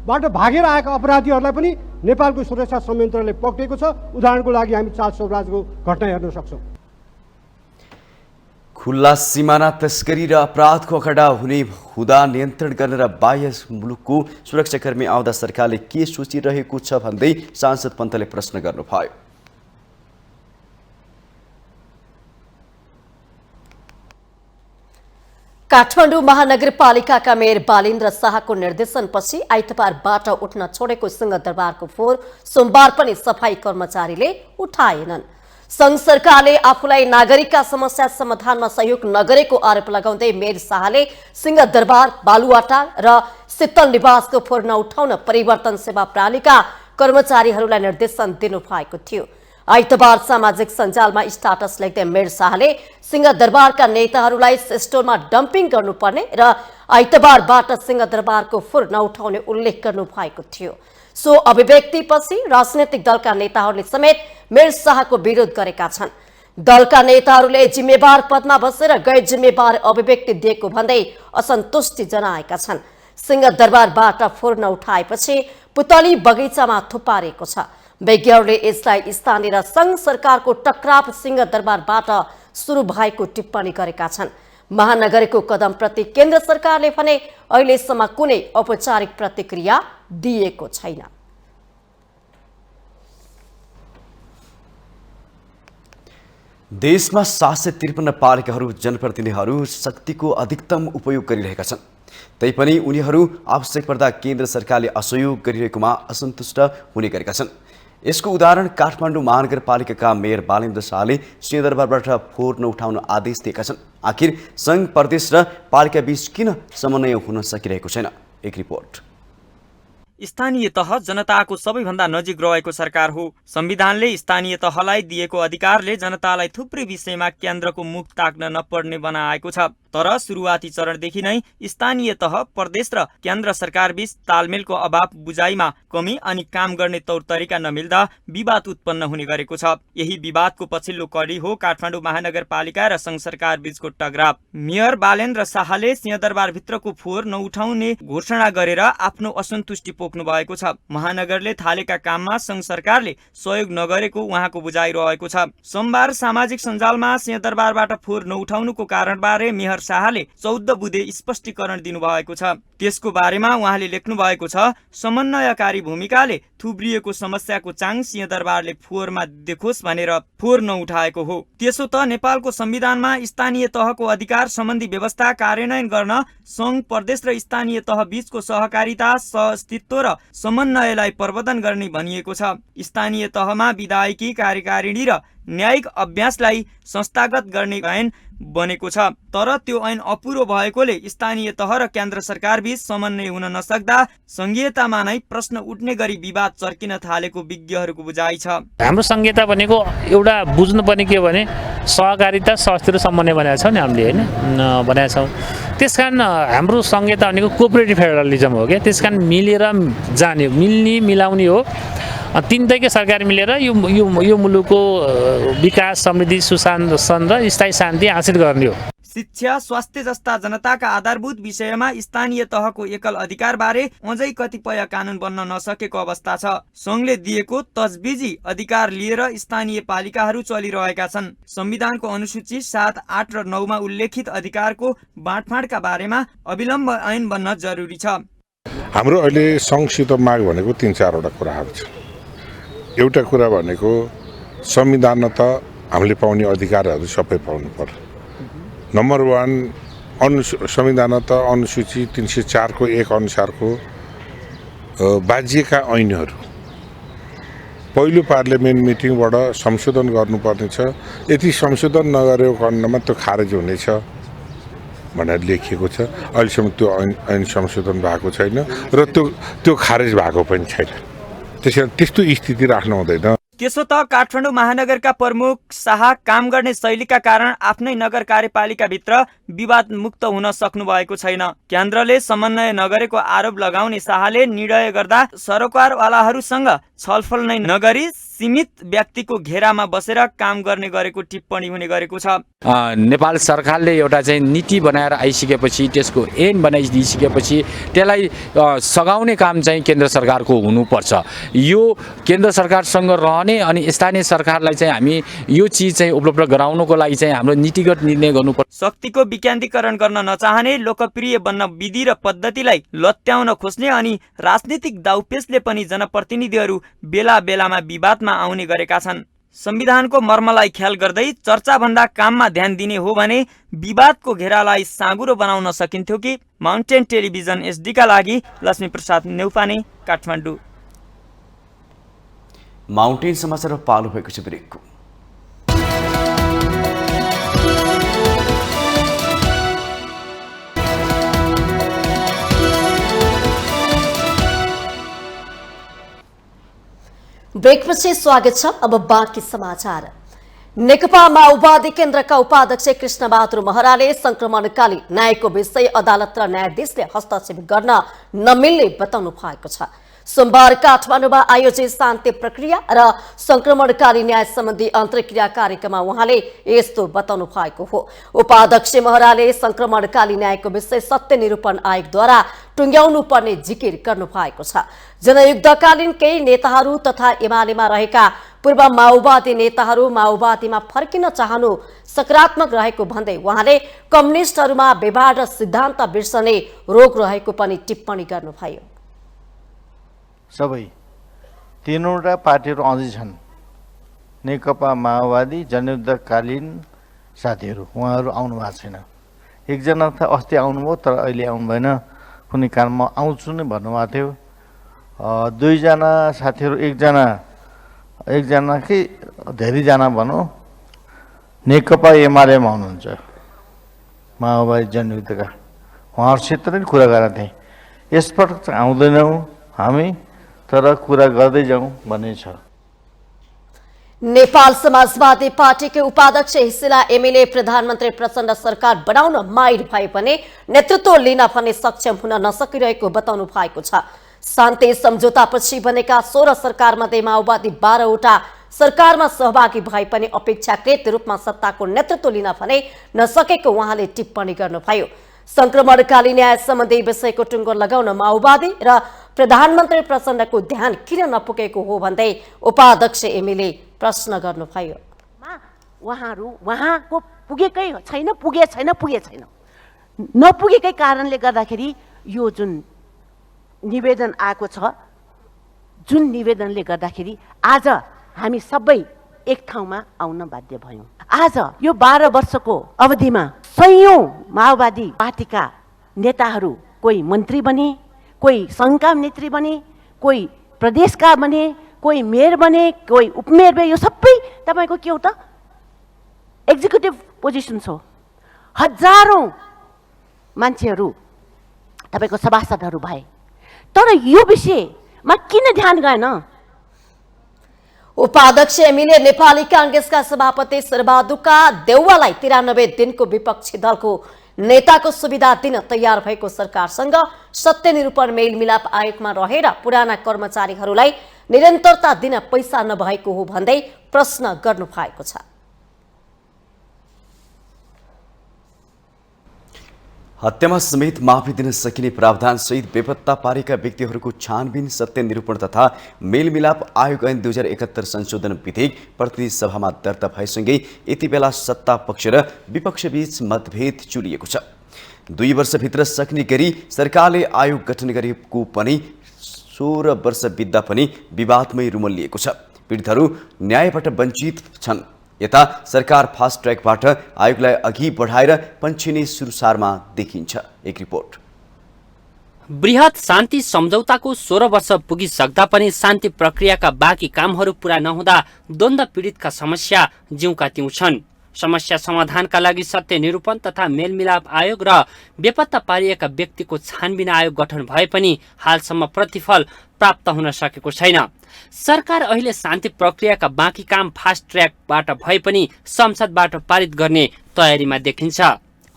बाट भागेर आएका अपराधीहरूलाई पनि नेपालको सुरक्षा संयन्त्रले पक्रेको छ। उदाहरणको लागि हामी चाल सौराजको घटना हेर्न सक्छौँ। खुल्ला सिमाना तस्करी र अपराधको अखडा हुँदा नियन्त्रण गर्न र बाह्य मुलुकको सुरक्षाकर्मी आउँदा सरकारले के सोचिरहेको छ भन्दै सांसद पन्तले प्रश्न गर्नुभयो। काठमाडौँ महानगरपालिकाका मेयर बालेन्द्र शाहको निर्देशनपछि आइतबारबाट उठ्न छोडेको सिंहदरबारको फोहोर सोमबार पनि सफाई कर्मचारीले उठाएनन्। संघ सरकारले आफूलाई नागरिकका समस्या समाधानमा सहयोग नगरेको आरोप लगाउँदै मेयर शाहले सिंहदरबार, बालुवाटार र शीतल निवासको फोहोर नउठाउन परिवर्तन सेवा प्रणालीका कर्मचारीहरूलाई निर्देशन दिनुभएको थियो। आइतबार सामाजिक सञ्जालमा स्टाटस लेख्दै मेयर शाहले सिंहदरबारका नेताहरूलाई स्टोरमा डम्पिङ गर्नुपर्ने र आइतबारबाट सिंहदरबारको फोहोर नउठाउने उल्लेख गर्नुभएको थियो। सो अभिव्यक्तिपछि राजनैतिक दलका नेताहरूले समेत मेयर शाहको विरोध गरेका छन्। दलका नेताहरूले जिम्मेवार पदमा बसेर गैर जिम्मेवार अभिव्यक्ति दिएको भन्दै असन्तुष्टि जनाएका छन्। सिंहदरबारबाट फोहोर नउठाएपछि पुतली बगैँचामा थुपारिएको छ। विज्ञहरूले यसलाई स्थानीय र संघ सरकारको टक्राव सिंहदरबारबाट सुरु भएको टिप्पणी गरेका छन्। महानगरको कदमप्रति केन्द्र सरकारले भने अहिलेसम्म कुनै औपचारिक प्रतिक्रिया दिएको छैन। देशमा 753 पालिकाहरू जनप्रतिनिधिहरू शक्तिको अधिकतम उपयोग गरिरहेका छन्। तैपनि उनीहरू आवश्यक पर्दा केन्द्र सरकारले असहयोग गरिरहेकोमा असन्तुष्ट हुने गरेका छन्। यसको उदाहरण काठमाडौँ महानगरपालिकाका मेयर बालेन्द्र शाहले सिंहदरबारबाट फोहोर नउठाउन आदेश दिएका छन्। आखिर संघ, प्रदेश र पालिका बीच किन समन्वय हुन सकिरहेको छैन? एक रिपोर्ट। स्थानीय तह जनताको सबैभन्दा नजिक रहेको सरकार हो। संविधानले स्थानीय तहलाई दिएको अधिकारले जनतालाई थुप्रै विषयमा केन्द्रको मुख ताक्न नपर्ने बनाएको छ। तर सुरुवाती चरणदेखि नै स्थानीय तह, प्रदेश र केन्द्र सरकार बीच तालमेलको अभाव, बुझाइमा कमी अनि काम गर्ने तौर तरिका नमिल्दा विवाद उत्पन्न हुने गरेको छ। यही विवादको पछिल्लो कडी हो काठमाडौँ महानगरपालिका र संघ सरकार बीचको टकराव। मेयर बालेन्द्र शाहले सिंहदरबारभित्रको फोहोर नउठाउने घोषणा गरेर आफ्नो असन्तुष्टि पोख्नु भएको छ। महानगरले थालेका काममा संघ सरकारले सहयोग नगरेको उहाँको बुझाइरहेको छ। सोमबार सामाजिक सञ्जालमा सिंहदरबारबाट फोहोर नउठाउनुको कारणबारे मेयर शाहले 14 बुँदे स्पष्टीकरण दिनुभएको छ। त्यसको बारेमा उहाँले लेख्नु भएको छ, समन्वयकारी भूमिकाले थुब्रिएको समस्याको चाङ सिंहदरबारले फोहोरमा देखोस् भनेर फोहोर नउठाएको हो। त्यसो त नेपालको संविधानमा स्थानीय तहको अधिकार सम्बन्धी व्यवस्था कार्यान्वयन गर्न संघ, प्रदेश र स्थानीय तह बीचको सहकारिता, सहअस्तित्व र समन्वयलाई प्रवर्धन गर्ने भनिएको छ। स्थानीय तहमा विधायकी, कार्यकारिणी र न्यायिक अभ्यासलाई संस्थागत गर्ने ऐन बनेको छ। तर त्यो ऐन अपुरो भएकोले स्थानीय तह र केन्द्र सरकार बीच समन्वय हुन नसक्दा संघीयतामा नै प्रश्न उठ्ने गरी विवाद चर्किन थालेको विज्ञहरूको बुझाइ छ। हाम्रो संघीयता भनेको एउटा बुझ्नुपर्ने के भने सहकारिता, सहअस्तित्व समन्वय बनाएको छ नि हामीले, होइन बनाएको छौँ। त्यसकारण हाम्रो संघीयता भनेको कोअपरेटिभ फेडरलिजम हो क्या। त्यसकारण मिलेर जाने, मिल्ने मिलाउने हो। तीनटैकै सरकार मिलेर यो मुलुकको विकास, समृद्धि, सुशासन र स्थायी शान्ति हासिल गर्ने हो। शिक्षा, स्वास्थ्य जस्ता जनताका आधारभूत विषयमा स्थानीय तहको एकल अधिकारबारे अझै कतिपय कानुन बन्न नसकेको अवस्था छ। संघले दिएको तजबिजी अधिकार लिएर स्थानीय पालिकाहरू चलिरहेका छन्। संविधानको अनुसूची 7, 8 र 9 मा उल्लेखित अधिकारको बाँडफाँडका बारेमा अविलम्ब ऐन बन्न जरुरी छ। हाम्रो अहिले संघसित माग भनेको 3-4 कुराहरू छ। एउटा कुरा भनेको संविधानमा त हामीले पाउने अधिकारहरू सबै पाउनु पर्यो। नम्बर 1 संविधान त अनुसूची 304 को 1 अनुसारको बाजिएका ऐनहरू पहिलो पार्लियामेन्ट मिटिङबाट संशोधन गर्नुपर्ने छ। यदि संशोधन नगरेको खण्डमा त्यो खारेज हुनेछ भनेर लेखिएको छ। अहिलेसम्म त्यो ऐन संशोधन भएको छैन र त्यो खारेज भएको पनि छैन। त्यसैले त्यस्तो स्थिति राख्नु हुँदैन। त्यसो त काठमाडौँ महानगरका प्रमुख शाह काम गर्ने शैलीका कारण आफ्नै नगर कार्यपालिकाभित्र विवाद मुक्त हुन सक्नु भएको छैन। केन्द्रले समन्वय नगरेको आरोप लगाउने शाहले निर्णय गर्दा सरोकारवालाहरूसँग छलफल नै नगरी सीमित व्यक्तिको घेरामा बसेर काम गर्ने गरेको टिप्पणी हुने गरेको छ। नेपाल सरकारले एउटा चाहिँ नीति बनाएर आइसकेपछि त्यसको ऐन बनाइदिइसकेपछि त्यसलाई सघाउने काम चाहिँ केन्द्र सरकारको हुनुपर्छ। यो केन्द्र सरकारसँग रहने अनि स्थानीय सरकारलाई चाहिँ हामी यो चिज चाहिँ उपलब्ध गराउनको लागि चाहिँ हाम्रो नीतिगत निर्णय गर्नुपर्छ। शक्तिको विकेन्द्रीकरण गर्न नचाहने, लोकप्रिय बन्न विधि र पद्धतिलाई लत्याउन खोज्ने अनि राजनीतिक दाउपेचले पनि जनप्रतिनिधिहरू बेला बेलामा विवादमा आउने गरेका छन्। संविधानको मर्मलाई ख्याल गर्दै चर्चाभन्दा काममा ध्यान दिने हो भने विवादको घेरालाई साँगुरो बनाउन सकिन्थ्यो कि? माउन्टेन टेलिभिजन एसडीका लागि लक्ष्मी प्रसाद नेउपाने, काठमाडौँ। माउन्टेन समाचार पालो भएको छ ब्रेकको। ब्रेकपछि स्वागत छ। अब बाँकी समाचार। नेकपा माओवादी केन्द्रका उपाध्यक्ष कृष्णबहादुर महराले संक्रमणकालीन न्यायको विषय अदालत र न्यायाधीशले हस्तक्षेप गर्न नमिल्ने बताउनु भएको छ। सोमबार काठमाडौँमा आयोजित शान्ति प्रक्रिया र संक्रमणकालीन न्याय सम्बन्धी अन्तर्क्रिया कार्यक्रममा उहाँले यस्तो बताउनु भएको हो। उपाध्यक्ष महराले संक्रमणकालीन न्यायको विषय सत्य निरूपण आयोगद्वारा टुङ्ग्याउनु पर्ने जिकिर गर्नु भएको छ। जनयुद्धकालीन केही नेताहरू तथा एमालेमा रहेका पूर्व माओवादी नेताहरू माओवादीमा फर्किन चाहनु सकारात्मक रहेको भन्दै उहाँले कम्युनिस्टहरूमा व्यवहार र सिद्धान्त बिर्सने रोग रहेको पनि टिप्पणी गर्नुभयो। सबै तीनवटा पार्टीहरू अझै छन्। नेकपा माओवादी जनयुद्धकालीन साथीहरू उहाँहरू आउनु भएको छैन। एकजना त अस्ति आउनुभयो तर अहिले आउनु भएन, कुनै कारणमा आउँछु नै भन्नुभएको थियो। दुईजना साथीहरू एकजना कि धेरैजना भनौँ नेकपा एमालेमा हुनुहुन्छ, माओवादी जनयुद्धका, उहाँहरूसित नै कुरा गरेका थिएँ। यसपटक चाहिँ आउँदैनौँ हामी, तर कुरा गर्दै जाउँ भन्ने छ। नेपाल समाजवादी पार्टीकै उपाध्यक्ष हिसिला एमएलए प्रधानमन्त्री प्रचण्ड सरकार बनाउन माहिर भए पनि नेतृत्व लिन भने सक्षम हुन नसकिरहेको बताउनु भएको छ। शान्ति सम्झौतापछि बनेका 16 सरकारमध्ये माओवादी 12वटा सरकारमा सहभागी भए पनि अपेक्षाकृत रूपमा सत्ताको नेतृत्व लिन भने नसकेको उहाँले टिप्पणी गर्नुभयो। संक्रमणकालीन न्याय सम्बन्धी विषयको टुङ्गो लगाउन माओवादी र प्रधानमन्त्री प्रचण्डको ध्यान किन नपुगेको हो भन्दै उपाध्यक्ष एमएलए प्रश्न गर्नुभयो। उहाँको पुगेकै छैन, नपुगेकै कारणले गर्दाखेरि यो जुन निवेदन आएको छ, जुन निवेदनले गर्दाखेरि आज हामी सबै एक ठाउँमा आउन बाध्य भयौँ। आज यो 12 वर्षको अवधिमा सयौं माओवादी पार्टीका नेताहरू कोही मन्त्री बने, कोही सङ्घका नेत्री बने, कोही प्रदेशका बने, कोही मेयर बने, कोही उपमेयर बने। यो सबै तपाईँको के हो त? एक्जिक्युटिभ पोजिसन हो। हजारौं मान्छेहरू तपाईँको सभासदहरू भए, तर यो विषयमा किन ध्यान गएन? उपाध्यक्ष एमएलए नेपाली कांग्रेसका सभापति शेरबहादुरका देउवालाई 93 दिनको विपक्षी दलको नेताको सुविधा दिन तयार भएको सरकारसँग सत्य निरूपण मेलमिलाप आयोगमा रहेर पुराना कर्मचारीहरूलाई निरन्तरता दिन पैसा नभएको हो भन्दै प्रश्न गर्नु भएको छ। हत्यामा समेत माफी दिन सकिने प्रावधान सहित बेपत्ता पारेका व्यक्तिहरूको छानबिन सत्य निरूपण तथा मेलमिलाप आयोग ऐन 2071 संशोधन विधेयक प्रतिनिधि सभामा दर्ता भएसँगै यति बेला सत्ता पक्ष र विपक्षबीच मतभेद चुलिएको छ। 2 वर्षभित्र सक्ने गरी सरकारले आयोग गठन गरेको पनि 16 वर्ष बित्दा पनि विवादमै रुमल्लिएको छ। पीडितहरू न्यायबाट वञ्चित छन्। यता सरकार फास्ट ट्र्याकबाट आयोगलाई अघि बढाएर पन्छिने सुरुसारमा देखिन्छ। एक रिपोर्ट। बृहत शान्ति सम्झौताको 16 वर्ष पुगिसक्दा पनि शान्ति प्रक्रियाका बाँकी कामहरू पूरा नहुँदा द्वन्द्व पीडितका समस्या जिउका त्यौं छन्। समस्या समाधानका लागि सत्य निरूपण तथा मेलमिलाप आयोग र बेपत्ता पारिएका व्यक्तिको छानबिन आयोग गठन भए पनि हालसम्म प्रतिफल प्राप्त हुन सकेको छैन। सरकार अहिले शान्ति प्रक्रियाका बाँकी काम फास्ट ट्र्याकबाट भए पनि संसदबाट पारित गर्ने तयारीमा देखिन्छ।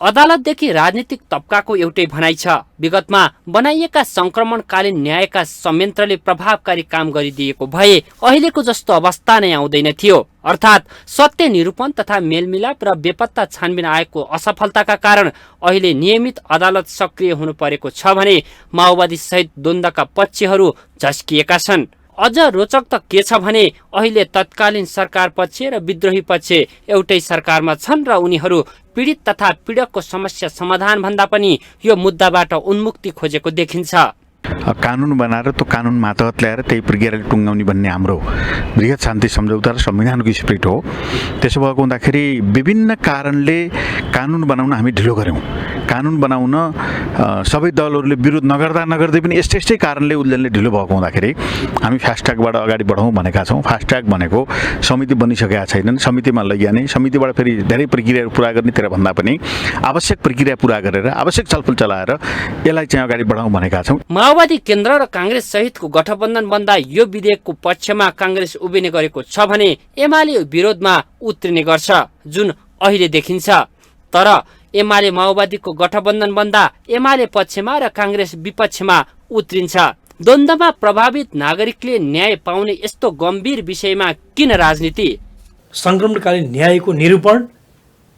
अदालतदेखि राजनीतिक तबकाको एउटै भनाइ छ, विगतमा बनाइएका संक्रमणकालीन न्यायका संयन्त्रले प्रभावकारी काम गरिदिएको भए अहिलेको जस्तो अवस्था नै आउँदैन थियो। अर्थात् सत्य निरूपण तथा मेलमिलाप र बेपत्ता छानबिन आयोगको असफलताका कारण अहिले नियमित अदालत सक्रिय हुनु परेको छ भने माओवादी सहित द्वन्द्वका पक्षहरू झस्किएका छन्। अझ रोचक त के छ भने अहिले तत्कालीन सरकार पक्ष र विद्रोही पक्ष एउटै सरकारमा छन् र उनीहरू पीडित तथा पीडकको समस्या समाधान भन्दा पनि यो मुद्दाबाट उन्मुक्ति खोजेको देखिन्छ। कानुन बनाएर त्यो कानुन मातहत ल्याएर त्यही प्रक्रियाले टुङ्गाउने भन्ने हाम्रो बृहत शान्ति सम्झौता र संविधानको स्पिरिट हो। त्यसो भएको हुँदाखेरि विभिन्न कारणले कानुन बनाउन हामी ढिलो गऱ्यौँ। कानुन बनाउन सबै दलहरूले विरोध नगर्दै पनि यस्तै कारणले उल्लेखले ढिलो भएको हुँदाखेरि हामी फास्ट ट्र्याकबाट अगाडि बढाउँ भनेका छौँ। फास्ट ट्र्याक भनेको समिति बनिसकेका छैनन्, समितिमा लैजाने, समितिबाट फेरि धेरै प्रक्रियाहरू पुरा गर्ने, तर भन्दा पनि आवश्यक प्रक्रिया पुरा गरेर आवश्यक छलफल चलाएर यसलाई चाहिँ अगाडि बढाउँ भनेका छौँ। माओवादी केन्द्र र कांग्रेस सहितको गठबन्धन बन्दा यो विधेयकको पक्षमा कांग्रेस उभिने गरेको छ भने एमाले विरोधमा उत्रिने गर्छ, जुन अहिले देखिन्छ। तर एमाले माओवादीको गठबन्धन बन्दा एमाले पक्षमा र कांग्रेस विपक्षमा उत्रिन्छ। द्वन्द्वमा प्रभावित नागरिकले न्याय पाउने यस्तो गम्भीर विषयमा किन राजनीति? संक्रमणकालीन न्यायको निरूपण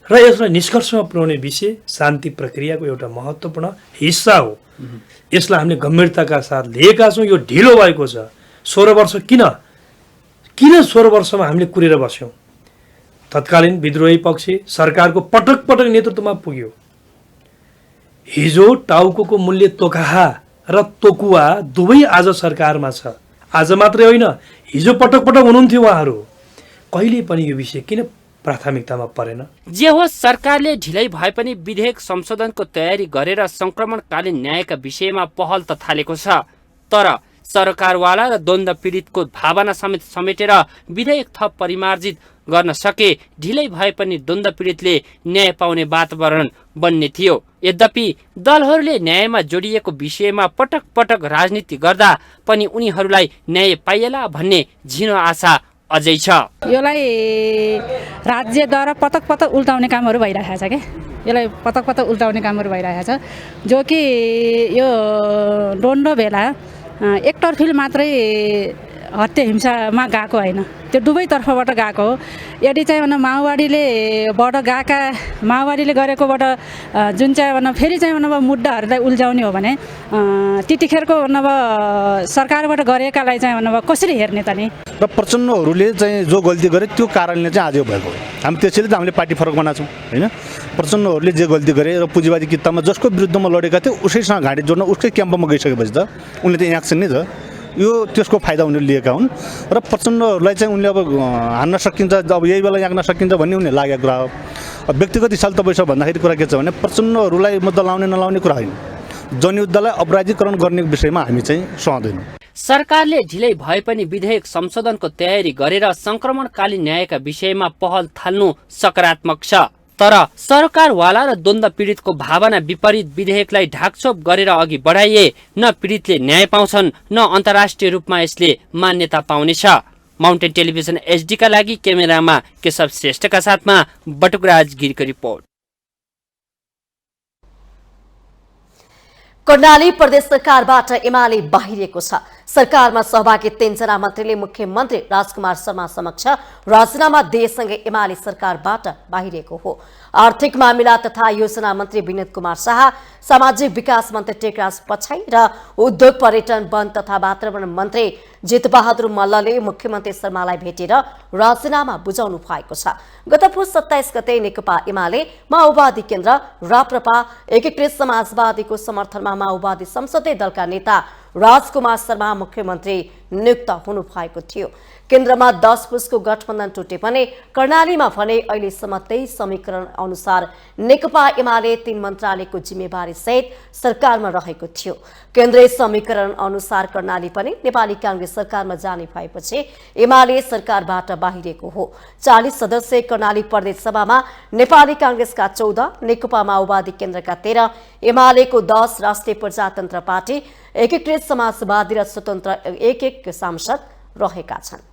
र यसलाई निष्कर्षमा पुर्याउने विषय शान्ति प्रक्रियाको एउटा महत्त्वपूर्ण हिस्सा हो। यसलाई हामीले गम्भीरताका साथ लिएका छौँ। यो ढिलो भएको छ। 16 वर्ष किन 16 वर्षमा हामीले कुरेर बस्यौँ? तत्कालीन विद्रोही पक्ष सरकारको पटक पटक नेतृत्वमा पुग्यो। हिजो टाउको मूल्य तोकाहा र तोकुवा दुवै आज सरकारमा छ। आज मात्रै होइन, हिजो पटक पटक हुनुहुन्थ्यो उहाँहरू। कहिले पनि यो विषय किन प्राथमिकतामा परेन? जे होस्, सरकारले ढिलै भए पनि विधेयक संशोधनको तयारी गरेर संक्रमणकालीन न्यायका विषयमा पहल त थालेको छ। तर सरकारवाला र द्वन्द्व पीडितको भावना समेत समेटेर विधेयक थप परिमार्जित गर्न सके ढिलै भए पनि द्वन्द्व पीडितले न्याय पाउने वातावरण बन्ने थियो। यद्यपि दलहरूले न्यायमा जोडिएको विषयमा पटक पटक राजनीति गर्दा पनि उनीहरूलाई न्याय पाइएला भन्ने झिनो आशा अझै छ। यसलाई राज्यद्वारा पटक पटक उल्टाउने कामहरू भइरहेको छ। यसलाई पटक पटक उल्टाउने कामहरू भइरहेको छ, जो कि यो द्वन्द्व बेला एकतर्फी मात्रै हत्या हिंसामा गएको होइन, त्यो दुवै तर्फबाट गएको हो। यदि चाहिँ माओवादीले गरेकोबाट जुन चाहिँ फेरि चाहिँ मुद्दाहरूलाई उल्झाउने हो भने त्यतिखेरको सरकारबाट गरेकालाई चाहिँ कसरी हेर्ने त नि? र प्रचण्डहरूले चाहिँ जो गल्ती गरे त्यो कारणले चाहिँ आज भएको हो। हामी त्यसैले त हामीले पार्टी फरक बनाएको छौँ होइन। प्रचण्डहरूले जे गल्ती गरे र पुँजीवादी किताबमा जसको विरुद्धमा लडेका थियो उसैसँग घाँटी जोड्न उसकै क्याम्पमा गइसकेपछि त उनले त एक्सन नै छ। यो त्यसको फाइदा उनीहरूले लिएका हुन् र प्रचण्डहरूलाई चाहिँ उनले अब हान्न सकिन्छ, अब यही बेला याक्न सकिन्छ भन्ने उनीहरूले लागेको कुरा हो। व्यक्तिगत हिसाब तपाईँ भन्दाखेरि कुरा के छ भने प्रचण्डहरूलाई मुद्दा लाउने नलाउने कुरा होइन, जनयुद्धलाई अपराधीकरण गर्ने विषयमा हामी चाहिँ सहदैनौँ। सरकारले ढिलै भए पनि विधेयक संशोधनको तयारी गरेर संक्रमणकालीन न्यायका विषयमा पहल थाल्नु सकारात्मक छ। तर सरकारवाला र द्वन्द्व पीडितको भावना विपरीत विधेयकलाई ढाकछोप गरेर अघि बढाइए न पीडितले न्याय पाउँछन् न अन्तर्राष्ट्रिय रूपमा यसले मान्यता पाउनेछ। माउन्टेन टेलिभिजन HD का लागि क्यामेरामा केशव श्रेष्ठका साथमा बटुकराज गिरीको रिपोर्ट। कर्णाली प्रदेश सरकारबाट एमाले बाहिरिएको छ। सरकारमा सहभागी 3 जना मन्त्रीले मुख्यमन्त्री राजकुमार शर्मा समक्ष राजीनामा दिएसँगै एमाले सरकारबाट बाहिरिएको हो। आर्थिक मामिला तथा योजना मन्त्री विनोद कुमार शाह, सामाजिक विकास मन्त्री टेकराज पछाई र उद्योग पर्यटन वन तथा वातावरण मन्त्री जितबहादुर मल्लले मुख्यमन्त्री शर्मालाई भेटेर राजीनामा बुझाउनु भएको छ। गत पुस 27 गते नेकपा एमाले माओवादी केन्द्र राप्रपा एकीकृत समाजवादीको समर्थनमा माओवादी संसदीय दलका नेता राजकुमार शर्मा मुख्यमन्त्री नियुक्त हुनु भएको थियो। केन्द्रमा 10 पुसको गठबन्धन टुटे पनि कर्णालीमा भने अहिलेसम्म 23 समीकरण अनुसार नेकपा एमाले 3 मन्त्रालयको जिम्मेवारी सहित सरकारमा रहेको थियो। केन्द्रीय समीकरण अनुसार कर्णाली पनि नेपाली कांग्रेस सरकारमा जाने भएपछि एमाले सरकारबाट बाहिरिएको हो। 40 सदस्यीय कर्णाली प्रदेश सभामा नेपाली कांग्रेसका 14, नेकपा माओवादी केन्द्रका 13, एमालेको 10, राष्ट्रिय प्रजातन्त्र पार्टी, एकीकृत समाजवादी र स्वतन्त्र एक सांसद रहेका छन्।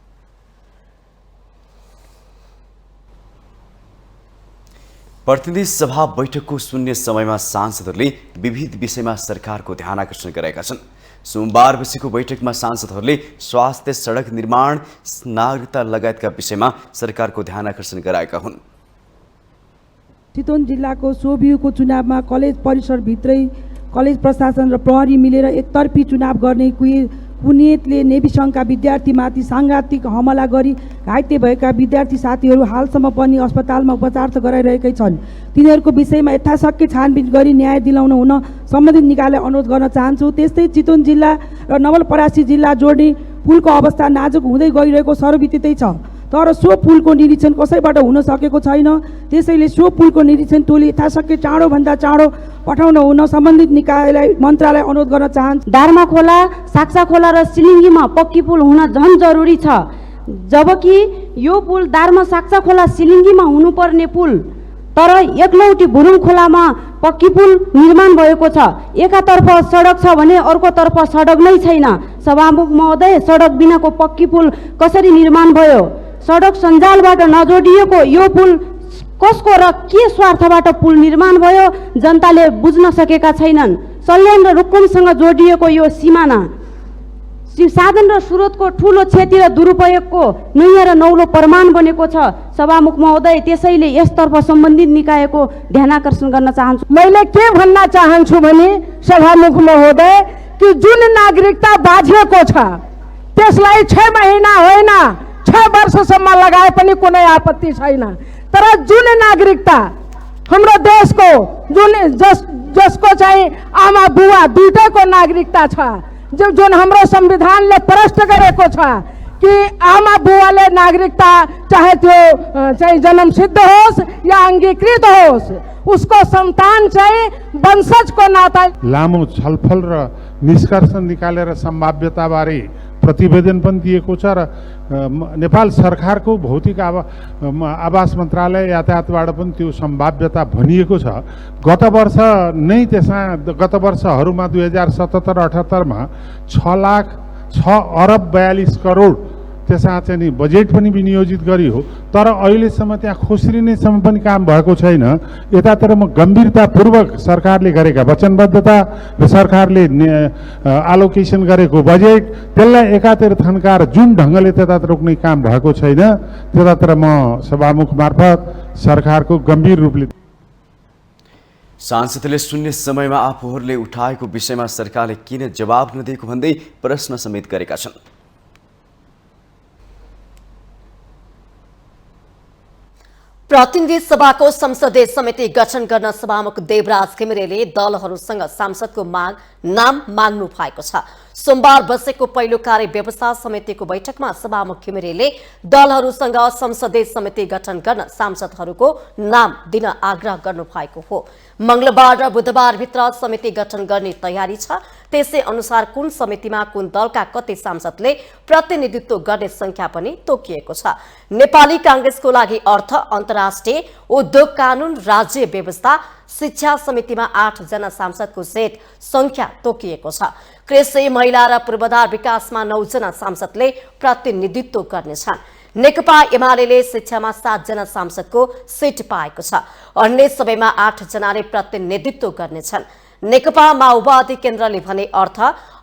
प्रतिनिधि सभा बैठकको शून्य समयमा सांसदहरूले विविध विषयमा सरकारको ध्यान आकर्षण गरेका छन्। सोमबार बसेको बैठकमा सांसदहरूले स्वास्थ्य, सडक निर्माण, नागरिकता लगायतका विषयमा सरकारको ध्यान आकर्षण गराएका हुन्। चितवन जिल्लाको सोभियुको चुनावमा कलेज परिसरभित्रै कलेज प्रशासन र प्रहरी मिलेर एकतर्फी चुनाव गर्ने कुनियतले नेभी सङ्घका विद्यार्थीमाथि साङ्घातिक हमला गरी घाइते भएका विद्यार्थी साथीहरू हालसम्म पनि अस्पतालमा उपचार गराइरहेकै छन्। तिनीहरूको विषयमा यथाशक्य छानबिन गरी न्याय दिलाउन हुन सम्बन्धित निकायलाई अनुरोध गर्न चाहन्छु। त्यस्तै चितवन जिल्ला र नवलपरासी जिल्ला जोड्ने पुलको अवस्था नाजुक हुँदै गइरहेको सर्वविदितै छ, तर सो पुलको निरीक्षण कसैबाट हुन सकेको छैन। त्यसैले सो पुलको निरीक्षण टोली यथाशक्य चाँडोभन्दा चाँडो पठाउन हुन सम्बन्धित निकायलाई मन्त्रालय अनुरोध गर्न चाहन्छु। दार्मा खोला, साक्सा खोला र सिलिङ्गीमा पक्की पुल हुन झन् जरुरी छ, जबकि यो पुल दार्मा, साक्सा खोला, सिलिङ्गीमा हुनुपर्ने पुल, तर एकलौटी भुरुङ खोलामा पक्की पुल निर्माण भएको छ। एकातर्फ सडक छ भने अर्कोतर्फ सडक नै छैन। सभामुख महोदय, सडक बिनाको पक्की पुल कसरी निर्माण भयो? सडक सञ्जालबाट नजोडिएको यो पुल कसको र के स्वार्थबाट पुल निर्माण भयो जनताले बुझ्न सकेका छैनन्। सल्यान र रुकुमसँग जोडिएको यो सिमाना साधन र स्रोतको ठूलो क्षति र दुरुपयोगको नयाँ र नौलो प्रमाण बनेको छ। सभामुख महोदय, त्यसैले यसतर्फ सम्बन्धित निकायको ध्यान आकर्षण गर्न चाहन्छु। मैले के भन्न चाहन्छु भने सभामुख महोदय कि जुन नागरिकता बाझिएको छ त्यसलाई 6 महिना होइन 6 वर्षसम्म लगाए पनि कुनै आपत्ति छैन, तर जुन नागरिकता हाम्रो देशको जसको चाहिँ आमा बुवा दुईटैको नागरिकता छ, जुन हाम्रो संविधानले प्रष्ट गरेको छ कि आमा बुवाले नागरिकता चाहे त्यो चाहिँ जन्मसिद्ध होस् या अङ्गीकृत होस्, उसको सन्तान चाहिँ वंशजको नाता। लामो छलफल र निष्कर्ष निकालेर सम्भाव्यताबारे प्रतिवेदन पनि दिएको छ र नेपाल सरकारको भौतिक आवास मन्त्रालय यातायातबाट पनि त्यो सम्भाव्यता भनिएको छ। गत वर्ष नै गत वर्षहरूमा 2077-78मा 6 अरब 42 करोड त्यसमा चाहिँ नि बजेट पनि विनियोजित गरियो, तर अहिलेसम्म त्यहाँ खोस्रिनेसम्म पनि काम भएको छैन। यतातिर म गम्भीरतापूर्वक सरकारले गरेका वचनबद्धता र सरकारले आलोकेसन गरेको बजेट त्यसलाई एकातिर थन्काएर जुन ढङ्गले त्यतातिर कुनै काम भएको छैन, त्यतातिर म सभामुख मार्फत सरकारको गम्भीर रूपले। सांसदले शून्य समयमा आफूहरूले उठाएको विषयमा सरकारले किन जवाब नदिएको भन्दै प्रश्न समेत गरेका छन्। प्रतिनिधि सभाको संसदीय समिति गठन गर्न सभामुख देवराज घिमिरेले दलहरूसँग सांसदको नाम माग्नु भएको छ। सोमबार बसेको पहिलो कार्य व्यवस्था समितिको बैठकमा सभामुख घिमिरेले दलहरूसँग संसदीय समिति गठन गर्न सांसदहरूको नाम दिन आग्रह गर्नु भएको हो। मंगलबार र बुधबार भित्र समिति गठन गर्ने तयारी छ। त्यसै अनुसार कुन समितिमा कुन दलका कति सांसदले प्रतिनिधित्व गर्ने संख्या पनि तोकिएको छ। नेपाली कांग्रेसको लागि अर्थ, अन्तर्राष्ट्रिय उद्योग, कानून, राज्य व्यवस्था, शिक्षा समितिमा 8 जना सांसदको सेट संख्या तोकिएको छ। कृषि, महिला र पूर्वाधार विकासमा 9 जना सांसदले प्रतिनिधित्व गर्नेछन्। नेकपा एमाले शिक्षामा 7 जना सांसदको सिट पाएको छ। अन्य सबैमा 8 जनाले प्रतिनिधित्व गर्नेछन्। नेकपा माओवादी केन्द्रले भने अर्थ,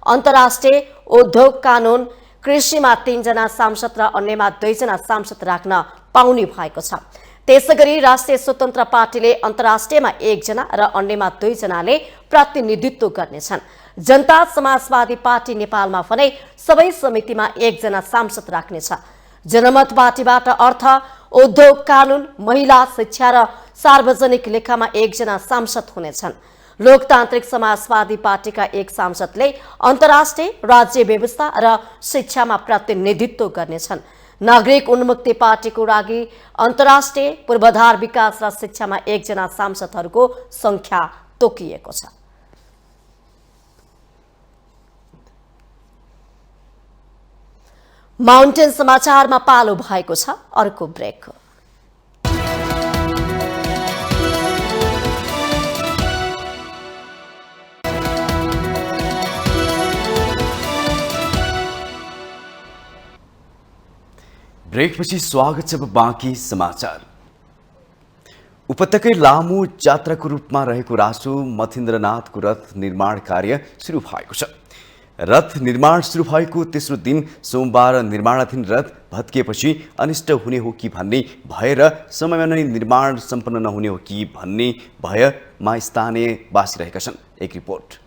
अन्तर्राष्ट्रिय उद्योग, कानून, कृषिमा 3 जना सांसद र अन्यमा 2 जना सांसद राख्न पाउने भएको छ। त्यसैगरी राष्ट्रिय स्वतन्त्र पार्टीले अन्तर्राष्ट्रियमा 1 जना र अन्यमा 2 जनाले प्रतिनिधित्व गर्नेछन्। जनता समाजवादी पार्टी नेपालमा भने सबै समितिमा 1 जना सांसद राख्नेछ। जनमत पार्टीबाट अर्थ, उद्योग, कानून, महिला, शिक्षा र सार्वजनिक लेखामा 1 जना सांसद हुनेछन्। लोकतान्त्रिक समाजवादी पार्टीका 1 सांसदले अन्तर्राष्ट्रिय, राज्य व्यवस्था र शिक्षामा प्रतिनिधित्व गर्नेछन्। नागरिक उन्मुक्ति पार्टीको लागि अन्तर्राष्ट्रिय पूर्वाधार विकास र शिक्षामा 1 जना सांसदहरूको संख्या तोकिएको छ। माउन्टेन समाचारमा पालो भएको छ अर्को ब्रेक। ब्रेकपछि स्वागत छ। अब बाँकी समाचार। उपत्यकै लामो यात्राको रूपमा रहेको रासो मथिन्द्रनाथको रथ निर्माण कार्य सुरु भएको छ। रथ निर्माण सुरु भएको तेस्रो दिन सोमबार निर्माणाधीन रथ भत्किएपछि अनिष्ट हुने हो कि भन्ने भय र समयमा नै निर्माण सम्पन्न नहुने हो कि भन्ने भयमा स्थानीय बासिरहेका छन्। एक रिपोर्ट।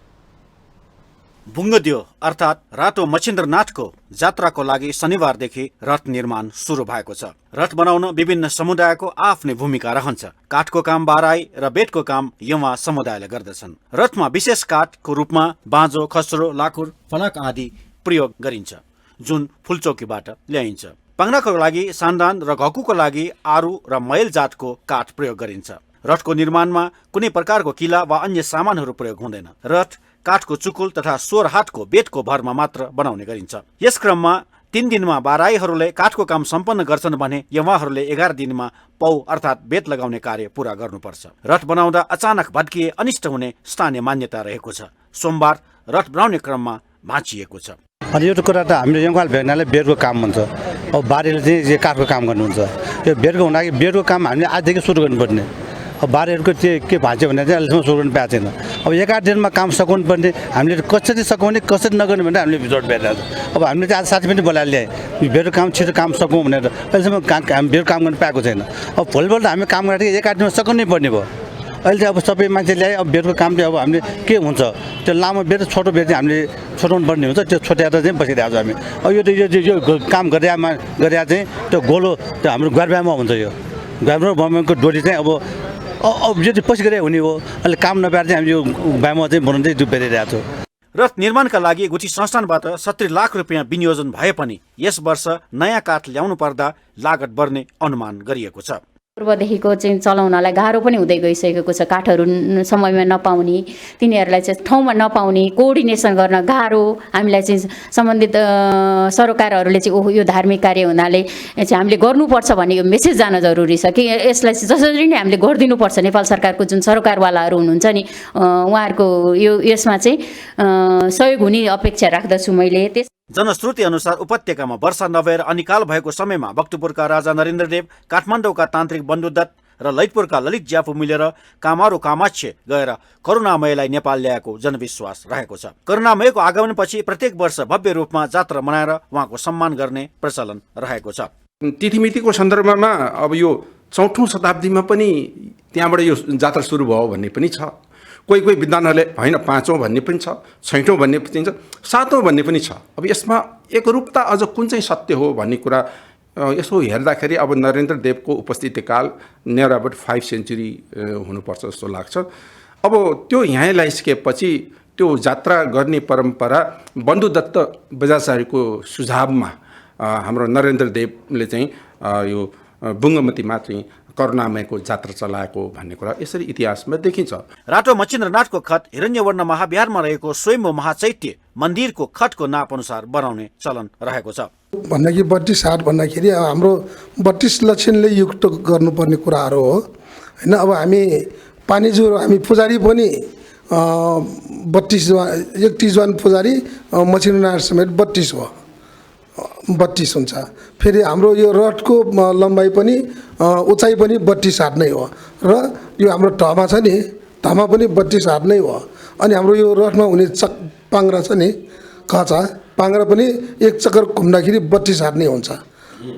बुङ्गदियो अर्थात् रातो मच्छिन्द्रनाथको जात्राको लागि शनिबारदेखि रथ निर्माण सुरु भएको छ। रथ बनाउन विभिन्न समुदायको आफ्नै भूमिका रहन्छ। काठको काम बाराई र बेतको काम युवा समुदायले गर्दछन्। रथमा विशेष काठको रूपमा बाँझो, खस्रो, लाखुर, फलक आदि प्रयोग गरिन्छ, जुन फुलचौकीबाट ल्याइन्छ। पाङ्ग्राको लागि सान्दान र घकुको लागि आरु र मैल जातको काठ प्रयोग गरिन्छ। रथको निर्माणमा कुनै प्रकारको किला वा अन्य सामानहरू प्रयोग हुँदैन। रथ काठको चुकुल तथा 16 हातको बेतको भरमा मात्र बनाउने गरिन्छ। यस क्रममा 3 दिनमा बाराईहरूले काठको काम सम्पन्न गर्छन् भने युवाहरूले 11 दिनमा पौ अर्थात् बेत लगाउने कार्य पूरा गर्नुपर्छ। रथ बनाउँदा अचानक भत्किए अनिष्ट हुने स्थानीय मान्यता रहेको छ। सोमबार रथ बनाउने क्रममा भाँचिएको छ। अनि यो कुरा त हामीले यङकाल भेगनाले बेडको काम हुन्छ। अब बारीले चाहिँ काठको काम गर्नुहुन्छ। यो बेडको हुँदाखेरि बेडको काम हामीले आजदेखि सुरु गर्नुपर्ने। अब बारीहरूको चाहिँ के भाँच्यो भने चाहिँ अहिलेसम्म सुरु गर्नु पाएको छैन। अब 11 दिनमा काम सघाउनु पर्ने, हामीले कसरी सघाउने कसरी नगर्ने भनेर हामीले जोड भेटिरहेको छ। अब हामीले चाहिँ आज साथी पनि बोलाएर ल्याएँ, बेडको काम छिटो काम सघौँ भनेर। अहिलेसम्म बेडको काम गर्नु पाएको छैन। अब भोलिपल्ट हामी काम गर्दाखेरि 11 दिनमा सघाउनै पर्ने भयो। अहिले चाहिँ अब सबै मान्छे ल्याए। अब बेडको काम चाहिँ अब हामीले के हुन्छ, त्यो लामो बेड छोटो बेड चाहिँ हामीले छोटाउनु पर्ने हुन्छ। त्यो छोट्याएर चाहिँ बसिरहेको छ हामी। अब यो काम गरेर चाहिँ त्यो गोलो त्यो हाम्रो ग्वारब्यामा हुन्छ। यो ग्वारब्यामाको डोरी चाहिँ अब यो चाहिँ पछि गरे हुने हो। अहिले काम नपाएर चाहिँ हामी यो ब्यामा चाहिँ बनाउनु चाहिँ बेरिरहेको छौँ। रथ निर्माणका लागि गुठी संस्थानबाट 70 लाख रुपियाँ विनियोजन भए पनि यस वर्ष नयाँ काठ ल्याउनु पर्दा लागत बढ्ने अनुमान गरिएको छ। पूर्वदेखिको चाहिँ चलाउनलाई गाह्रो पनि हुँदै गइसकेको छ। काठहरू समयमा नपाउने, तिनीहरूलाई चाहिँ ठाउँमा नपाउने, कोअर्डिनेसन गर्न गाह्रो। हामीलाई चाहिँ सम्बन्धित सरकारहरूले चाहिँ ओहो यो धार्मिक कार्य हुनाले चाहिँ हामीले गर्नुपर्छ भन्ने यो मेसेज जान जरुरी छ कि यसलाई जसरी नै हामीले गरिदिनुपर्छ। नेपाल सरकारको जुन सरकारवालाहरू हुनुहुन्छ नि उहाँहरूको यसमा चाहिँ सहयोग हुने अपेक्षा राख्दछु मैले। जनश्रुति अनुसार उपत्यकामा वर्षा नभएर अनिकाल भएको समयमा भक्तपुरका राजा नरेन्द्रदेव, काठमाडौँका तान्त्रिक बन्धु दत्त र ललितपुरका ललित ज्याफू मिलेर कामारो कामाक्षे गएर करुणामयलाई नेपाल ल्याएको जनविश्वास रहेको छ। करुणामयको आगमनपछि प्रत्येक वर्ष भव्य रूपमा जात्रा मनाएर उहाँको सम्मान गर्ने प्रचलन रहेको छ। तिथिमितिको सन्दर्भमा अब यो 4औं शताब्दीमा पनि त्यहाँबाट यो जात्रा सुरु भयो भन्ने पनि छ। कोही विद्वानहरूले होइन 5औं भन्ने पनि छ, 6औं भन्ने पनि छ, 7औं भन्ने पनि छ। अब यसमा एकरूपता अझ कुन चाहिँ सत्य हो भन्ने कुरा यसो हेर्दाखेरि अब नरेन्द्र देवको उपस्थितिकाल नियर अबाउट 5 सेन्चुरी हुनुपर्छ जस्तो लाग्छ। अब त्यो यहाँ ल्याइसकेपछि त्यो जात्रा गर्ने परम्परा बन्धुदत्त बजाचार्यको सुझावमा हाम्रो नरेन्द्र देवले चाहिँ यो बुङ्गमतीमा चाहिँ करुणामयको जात्रा चलाएको भन्ने कुरा यसरी इतिहासमा देखिन्छ। रातो मच्छिन्द्रनाथको खत हिरण्यवर्ण महाविहारमा रहेको स्वयम्भू महाचैत्य मन्दिरको खतको नाप अनुसार बनाउने चलन रहेको छ। भन्दाखेरि 32 हात भन्दाखेरि हाम्रो 32 लक्षणले युक्त गर्नुपर्ने कुराहरू हो हैन। अब हामी पानीजुर हामी पुजारी पनि 31 जन पुजारी मच्छिन्द्रनाथ समेत 32 हो, 32 हुन्छ। फेरि हाम्रो यो रथको लम्बाइ पनि उचाइ पनि 32 हात नै हो र यो हाम्रो ढमा छ नि ढमा पनि 32 हात नै हो। अनि हाम्रो यो रथमा हुने पाङ्ग्रा छ नि कचा पाङ्ग्रा पनि एक चक्कर घुम्दाखेरि 32 हात नै हुन्छ।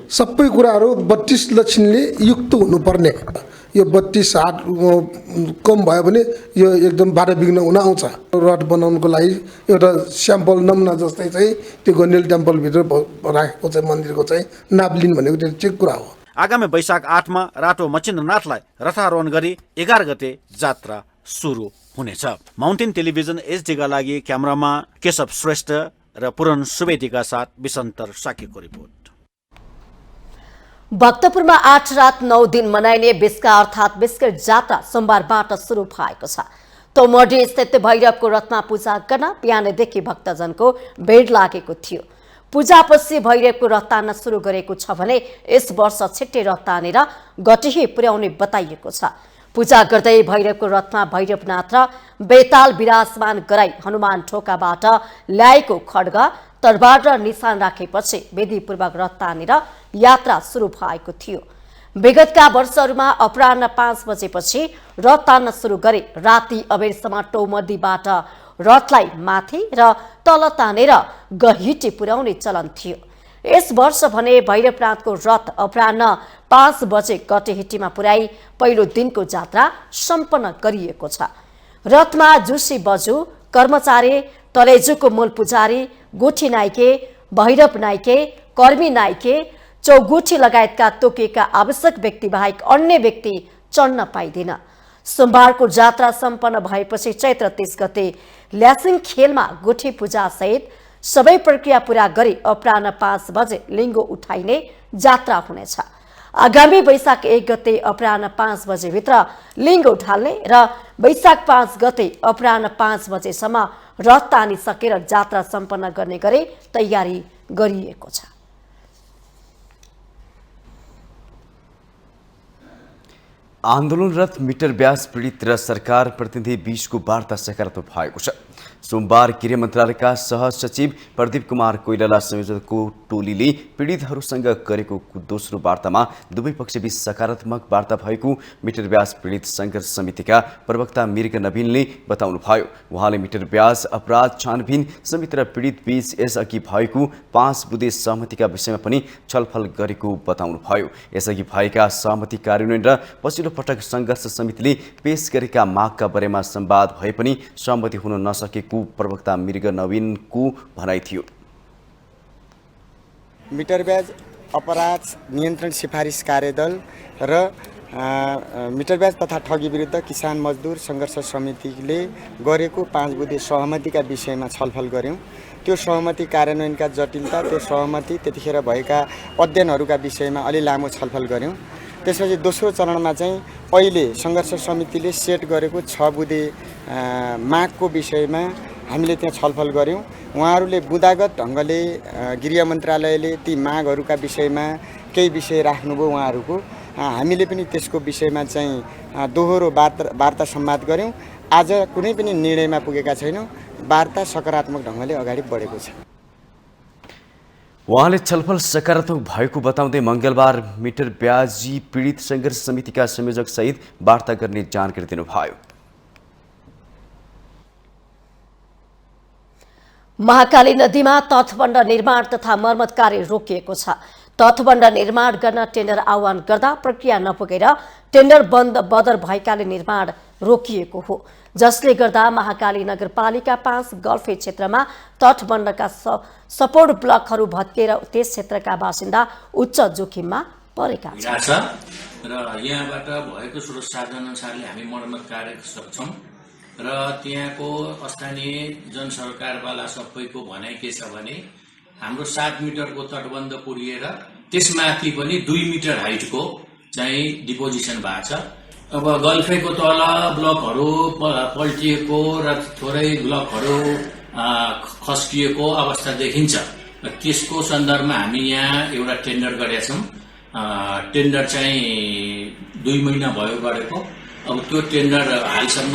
सबै कुराहरू 32 लक्षणले युक्त हुनुपर्ने। यो 32 हात कम भयो भने यो एकदम बाटो बिग्न हुन आउँछ। रथ बनाउनुको लागि एउटा स्याम्पल नमुना जस्तै चाहिँ त्यो गण्डेल टेम्पलभित्र राखेको चाहिँ मन्दिरको चाहिँ नाप लिनु भनेको त्यो ठिक कुरा हो। आगामी वैशाख 8 मा रातो मच्छिन्द्रनाथलाई रथारोहण गरी 11 गते जात्रा सुरु हुनेछ। माउन्टेन टेलिभिजन एचडीका लागि क्यामेरामा केशव श्रेष्ठ र पूरण सुवेदीका साथ विसन्तर साकीको रिपोर्ट। भक्तपुरमा 8 रात 9 दिन मनाइने बिस्का अर्थात् बिस्किट जात्रा सोमबारबाट सुरु भएको छ। तोमडी स्थित भैरवको रथमा पूजा गर्न बिहानैदेखि भक्तजनको भिड लागेको थियो। पूजापछि भैरवको रथ तान्न सुरु गरेको छ भने यस वर्ष छिट्टै रथ तानेर गटिही पुर्याउने बताइएको छ। पूजा गर्दै भैरवको रथमा भैरवनाथ र बेताल विराजमान गराई हनुमान ढोकाबाट ल्याएको खड्ग तरबार र निशान राखेपछि विधिपूर्वक रथ तानेर यात्रा सुरु भएको थियो। विगतका वर्षहरूमा अपराह्न 5 बजेपछि रथ तान्न सुरु गरे राति अबेरसम्म टौमडीबाट रथलाई माथि र तल तानेर गहिटी पुर्याउने चलन थियो। यस वर्ष भने भैरवनाथको रथ अपराह्न 5 बजे गटेहिटीमा पुर्याई पहिलो दिनको जात्रा सम्पन्न गरिएको छ। रथमा जुसी बजु, कर्मचारी, तलेजुको मूल पुजारी, गुठी नाइके, भैरव नाइके, कर्मी नाइके, चौगुठी लगायतका तोकिएका आवश्यक व्यक्ति बाहेक अन्य व्यक्ति चढ्न पाइँदैन। सोमबारको जात्रा सम्पन्न भएपछि चैत्र 30 गते ल्यासिङ खेलमा गुठी पूजा सहित सबै प्रक्रिया पूरा गरी अपराह्न 5 बजे लिङ्गो उठाइने जात्रा हुनेछ। आगामी वैशाख 1 गते अपराह्न 5 बजे भित्र लिङ्गो ढाल्ने र वैशाख 5 गते अपराह्न 5 बजेसम्म रथ तानिसकेर जात्रा सम्पन्न गर्ने गरी तयारी गरिएको छ। आन्दोलनरत मिटर ब्याज पीडित र सरकार प्रतिनिधि बीचको वार्ता सकारात्मक भएको छ। सोमबार गृह मन्त्रालयका सहसचिव प्रदीप कुमार कोइराला संयोजकको टोलीले पीडितहरूसँग गरेको दोस्रो वार्तामा दुवै पक्षबीच सकारात्मक वार्ता भएको मिटर ब्याज पीडित सङ्घर्ष समितिका प्रवक्ता मृग नवीनले बताउनुभयो। उहाँले मिटर ब्याज अपराध छानबिन समिति र पीडित बीच यसअघि भएको 5 बुँदे सहमतिका विषयमा पनि छलफल गरेको बताउनुभयो। यसअघि भएका सहमति कार्यान्वयन र पछिल्लो पटक सङ्घर्ष समितिले पेश गरेका मागका बारेमा संवाद भए पनि सहमति हुन नसकेको प्रवक्ता मृग नवीनको भनाइ थियो। मिटर ब्याज अपराध नियन्त्रण सिफारिस कार्यदल र मिटर ब्याज तथा ठगी विरुद्ध किसान मजदुर सङ्घर्ष समितिले गरेको 5 बुँदे सहमतिका विषयमा छलफल गर्यौं। त्यो सहमति कार्यान्वयनका जटिलता, त्यो सहमति त्यतिखेर भएका अध्ययनहरूका विषयमा अलि लामो छलफल गर्यौं। त्यसपछि दोस्रो चरणमा चाहिँ अहिले सङ्घर्ष समितिले सेट गरेको 6 बुँदे मागको विषयमा हामीले त्यहाँ छलफल गर्यौं। उहाँहरूले बुँदागत ढङ्गले गृह मन्त्रालयले ती मागहरूका विषयमा केही विषय राख्नुभयो उहाँहरूको। हामीले पनि त्यसको विषयमा चाहिँ दोहोरो वार्ता संवाद गर्यौं। आज कुनै पनि निर्णयमा पुगेका छैनौँ। वार्ता सकारात्मक ढङ्गले अगाडि बढेको छ। उहाँले छलफल सकारात्मक भएको बताउँदै मङ्गलबार मिटर ब्याजी पीडित सङ्घर्ष समितिका संयोजक सहित वार्ता गर्ने जानकारी दिनुभयो। महाकाली नदीमा तटबन्ध निर्माण तथा मर्मत कार्य रोकिएको छ। तटबन्ध निर्माण गर्न टेन्डर आह्वान गर्दा प्रक्रिया नपुगेर टेन्डर बदर भएकाले निर्माण रोकिएको हो, जसले गर्दा महाकाली नगरपालिका 5 गल्फे क्षेत्रमा तटबन्धका सपोर्ट ब्लकहरू भत्किएर त्यस क्षेत्रका बासिन्दा उच्च जोखिममा परेका छन् र यहाँबाट भएको स्रोत साधन अनुसारले हामी मर्मत कार्य सक्छौं र त्यहाँको स्थानीय जनसरकारवाला सबैको भनाइ के छ भने हाम्रो 7 मिटरको तटबन्ध पुरिएर त्यसमाथि पनि 2 मिटर हाइटको चाहिँ डिपोजिसन भएको छ। अब गल्फेको तल ब्लकहरू पल्टिएको र थोरै ब्लकहरू खस्किएको अवस्था देखिन्छ। त्यसको सन्दर्भमा हामी यहाँ एउटा टेन्डर गरेका छौँ। टेन्डर चाहिँ 2 महिना भयो गरेको। अब त्यो टेन्डर हालसम्म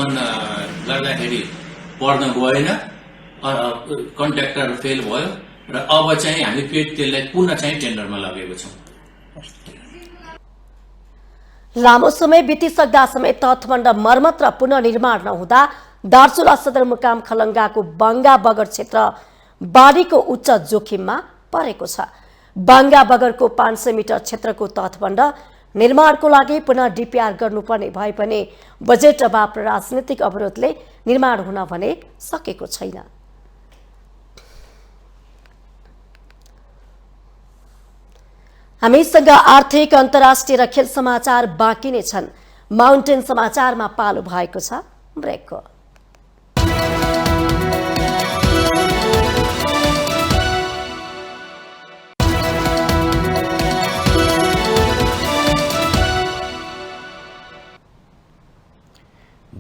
गर्दाखेरि पर्न गएन, कन्ट्र्याक्टर फेल भयो र अब चाहिँ हामी फेरि त्यसलाई पुनः चाहिँ टेन्डरमा लगेको छौँ। लामो समय बितिसक्दा समेत तटबन्ध मर्मत र पुनर्निर्माण नहुँदा दार्चुला सदरमुकाम खलङ्गाको बाङ्गा बगर क्षेत्र बाढीको उच्च जोखिममा परेको छ। बाङ्गा बगरको 500 मिटर क्षेत्रको तटबन्ध निर्माणको लागि पुनः डिपिआर गर्नुपर्ने भए पनि बजेट अभाव र राजनीतिक अवरोधले निर्माण हुन भने सकेको छैन। हामीसँग आर्थिक अन्तर्राष्ट्रिय र खेल समाचार बाँकी नै छन्। माउन्टेन समाचारमा पालो भएको छ ब्रेकको।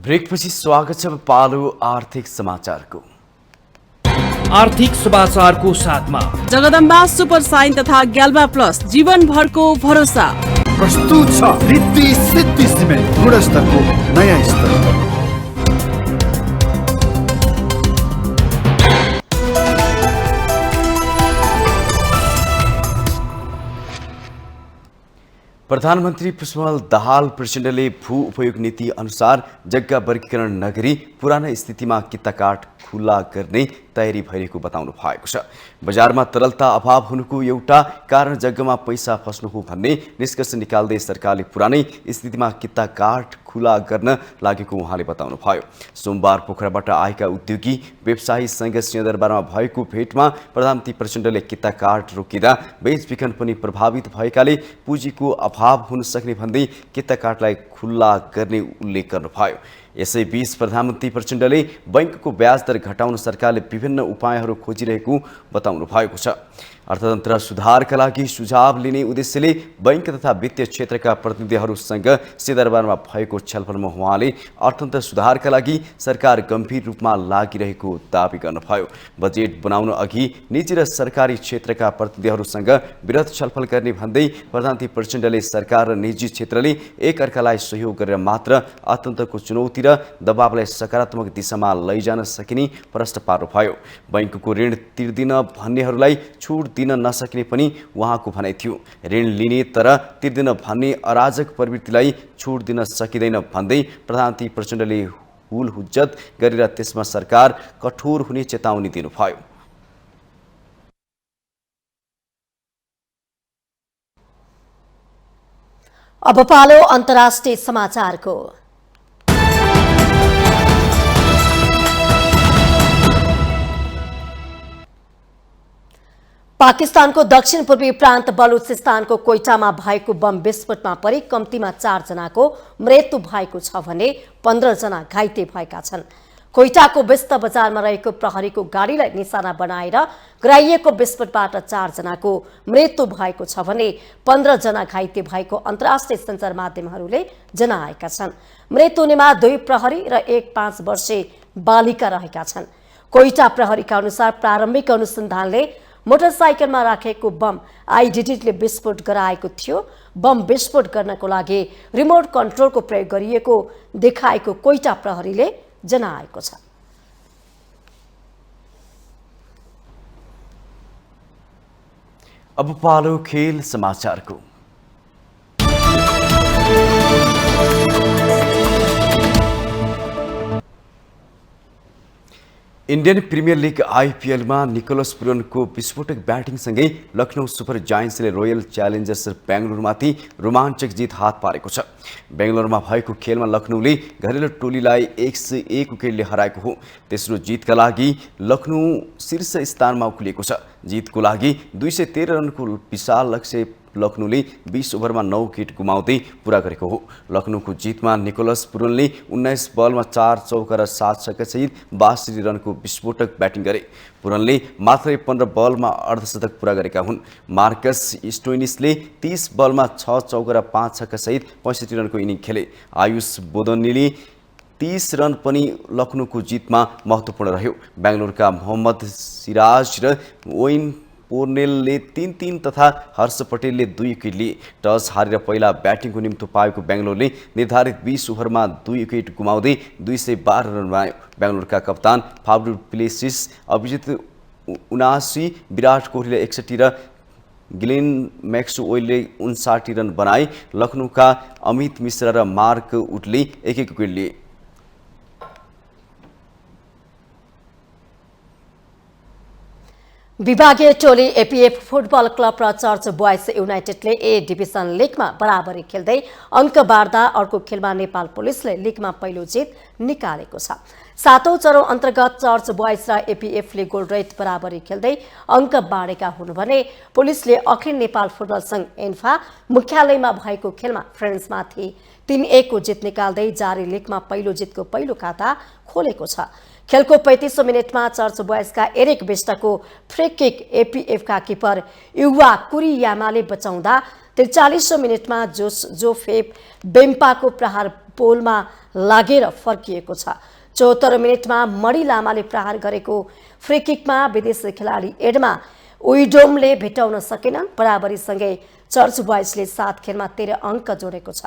ब्रेकपछि स्वागत छ पालो आर्थिक समाचारको। आर्थिक समाचारको साथमा जगदम्बा सुपर साइन तथा ग्याल्बा प्लस जीवनभरको भरोसा। प्रस्तुत छ रिद्धि सिद्धि सिमेन्ट, गुणस्तरको नयाँ स्तर। प्रधानमन्त्री पुष्पकमल दाहाल प्रचण्डले भू उपयोग नीति अनुसार जग्गा वर्गीकरण नगरी पुराना स्थितिमा कित्ताकाट खुला गर्ने तयारी भइरहेको बताउनु भएको छ। बजारमा तरलता अभाव हुनुको एउटा कारण जग्गामा पैसा फस्नु हो भन्ने निष्कर्ष निकाल्दै सरकारले पुरानै स्थितिमा कित्ताकाट खुला गर्न लागेको उहाँले बताउनु भयो। सोमबार पोखराबाट आएका उद्योगी व्यवसायीसँग सिंहदरबारमा भएको भेटमा प्रधानमन्त्री प्रचण्डले कित्ताकाट रोकिँदा बेचबिखन पनि प्रभावित भएकाले पुँजीको अभाव हुन सक्ने भन्दै कित्ताकाटलाई खुल्ला गर्ने उल्लेख गर्नुभयो। यसैबीच प्रधानमन्त्री प्रचण्डले बैंकको ब्याज दर घटाउन सरकारले विभिन्न उपायहरू खोजिरहेको बताउनु भएको छ। अर्थतन्त्र सुधारका लागि सुझाव लिने उद्देश्यले बैंक तथा वित्तीय क्षेत्रका प्रतिनिधिहरूसँग सिंहदरबारमा भएको छलफलमा उहाँले अर्थतन्त्र सुधारका लागि सरकार गम्भीर रूपमा लागिरहेको दावी गर्नुभयो। बजेट बनाउन अघि निजी र सरकारी क्षेत्रका प्रतिनिधिहरूसँग विरत छलफल गर्ने भन्दै प्रधानमन्त्री प्रचण्डले सरकार र निजी क्षेत्रले एकअर्कालाई सहयोग गरेर मात्र अर्थतन्त्रको चुनौती र दबावलाई सकारात्मक दिशामा लैजान सकिने प्रश्न पार्नुभयो। बैंकको ऋण तिर्दिन भन्नेहरूलाई छुट दिन नसकिने पनि उहाँको भनाइ थियो। ऋण लिने तर तिर्दिन भन्ने अराजक प्रवृत्तिलाई छुट दिन सकिँदैन भन्दै प्रधानमन्त्री प्रचण्डले हुल हुज्जत गरेर त्यसमा सरकार कठोर हुने चेतावनी दिनुभयो। अब पालो अन्तर्राष्ट्रिय समाचारको। पाकिस्तानको दक्षिण पूर्वी प्रान्त बलुचिस्तानको कोइटामा भएको बम विस्फोटमा परि कम्तीमा 4 जनाको मृत्यु भएको छ भने 15 जना घाइते भएका छन्। कोइटाको व्यस्त बजारमा रहेको प्रहरीको गाडीलाई निशाना बनाएर गराइएको विस्फोटबाट 4 जनाको मृत्यु भएको छ भने 15 जना घाइते भएको अन्तर्राष्ट्रिय सञ्चार माध्यमहरूले जनाएका छन्। मृत्यु हुनेमा 2 प्रहरी र 1 5 वर्षीय बालिका रहेका छन्। कोइटा प्रहरीका अनुसार प्रारम्भिक अनुसन्धानले मोटरसाइकलमा राखेको बम आइडिडीले विस्फोट गराएको थियो। बम विस्फोट गर्नको लागि रिमोट कन्ट्रोलको प्रयोग गरिएको देखाएको कोइटा प्रहरीले जनाएको छ। अब पालो खेल समाचारको। इन्डियन प्रिमियर लिग आइपिएलमा निकोलस पुरनको विस्फोटक ब्याटिङसँगै लखनऊ सुपर जायन्ट्सले रोयल च्यालेन्जर्स बेङ्गलोरमाथि रोमाञ्चक जित हात पारेको छ। बेङ्गलोरमा भएको खेलमा लखनऊले घरेलु टोलीलाई 101 विकेटले हराएको हो। तेस्रो जितका लागि लखनऊ शीर्ष स्थानमा उक्लिएको छ। जितको लागि 213 रनको विशाल लक्ष्य लखनऊले 20 ओभरमा 9 विकेट गुमाउँदै पूरा गरेको हो। लखनऊको जितमा निकोलस पुरनले 19 बलमा 4 चौका र 7 छक्कासहित 62 रनको विस्फोटक ब्याटिङ गरे। पुरनले मात्रै 15 बलमा अर्धशतक पूरा गरेका हुन्। मार्कस स्टोइनिसले 30 बलमा 6 चौका र 5 छक्कासहित 65 रनको इनिङ खेले। आयुष बोदनीले 30 रन पनि लखनऊको जितमा महत्त्वपूर्ण रह्यो। बेङ्गलोरका मोहम्मद सिराज र ओइन पोर्नेलले 3-3 तथा हर्ष पटेलले 2 विकेट लिए। टस हारेर पहिला ब्याटिङको निम्तो पाएको बेङ्गलोरले निर्धारित 20 ओभरमा 2 विकेट गुमाउँदै 212 रन बनायो। बेङ्गलोरका कप्तान फाब्डु प्लेसिस, अभिजित 79, विराट कोहलीले 61 र ग्लेन मैक्सवेलले 59 रन बनाए। लखनऊका अमित मिश्रा र मार्क उटले 1-1 विकेट लिए। विभागीय टोली एपीएफ फुटबल क्लब र चर्च बोइज युनाइटेडले ए डिभिजन लिगमा बराबरी खेल्दै अङ्क बाँड्दा अर्को खेलमा नेपाल पुलिसले लिगमा पहिलो जित निकालेको छ। 7औं चरण अन्तर्गत चर्च बोइज र एपीएफले गोलरहित बराबरी खेल्दै अङ्क बाँडेका हुन् भने पुलिसले अखिल नेपाल फुटबल संघ एन्फा मुख्यालयमा भएको खेलमा फ्रेन्ड्समाथि 3-1 को जित निकाल्दै जारी लिगमा पहिलो जितको पहिलो खाता खोलेको छ। खेलको 35औं मिनेटमा चर्च बोइजका एरिक बेस्टको फ्री किक एपीएफका किपर युवा कुरियामाले बचाउँदा 43औं मिनेटमा जोफेप बेम्पाको प्रहार पोलमा लागेर फर्किएको छ। 74 मिनेटमा मणि लामाले प्रहार गरेको फ्री किकमा विदेशी खेलाडी एडमा उइडोमले भेटाउन सकेनन्। बराबरीसँगै चर्च बोइजले 7 खेलमा 13 अङ्क जोडेको छ।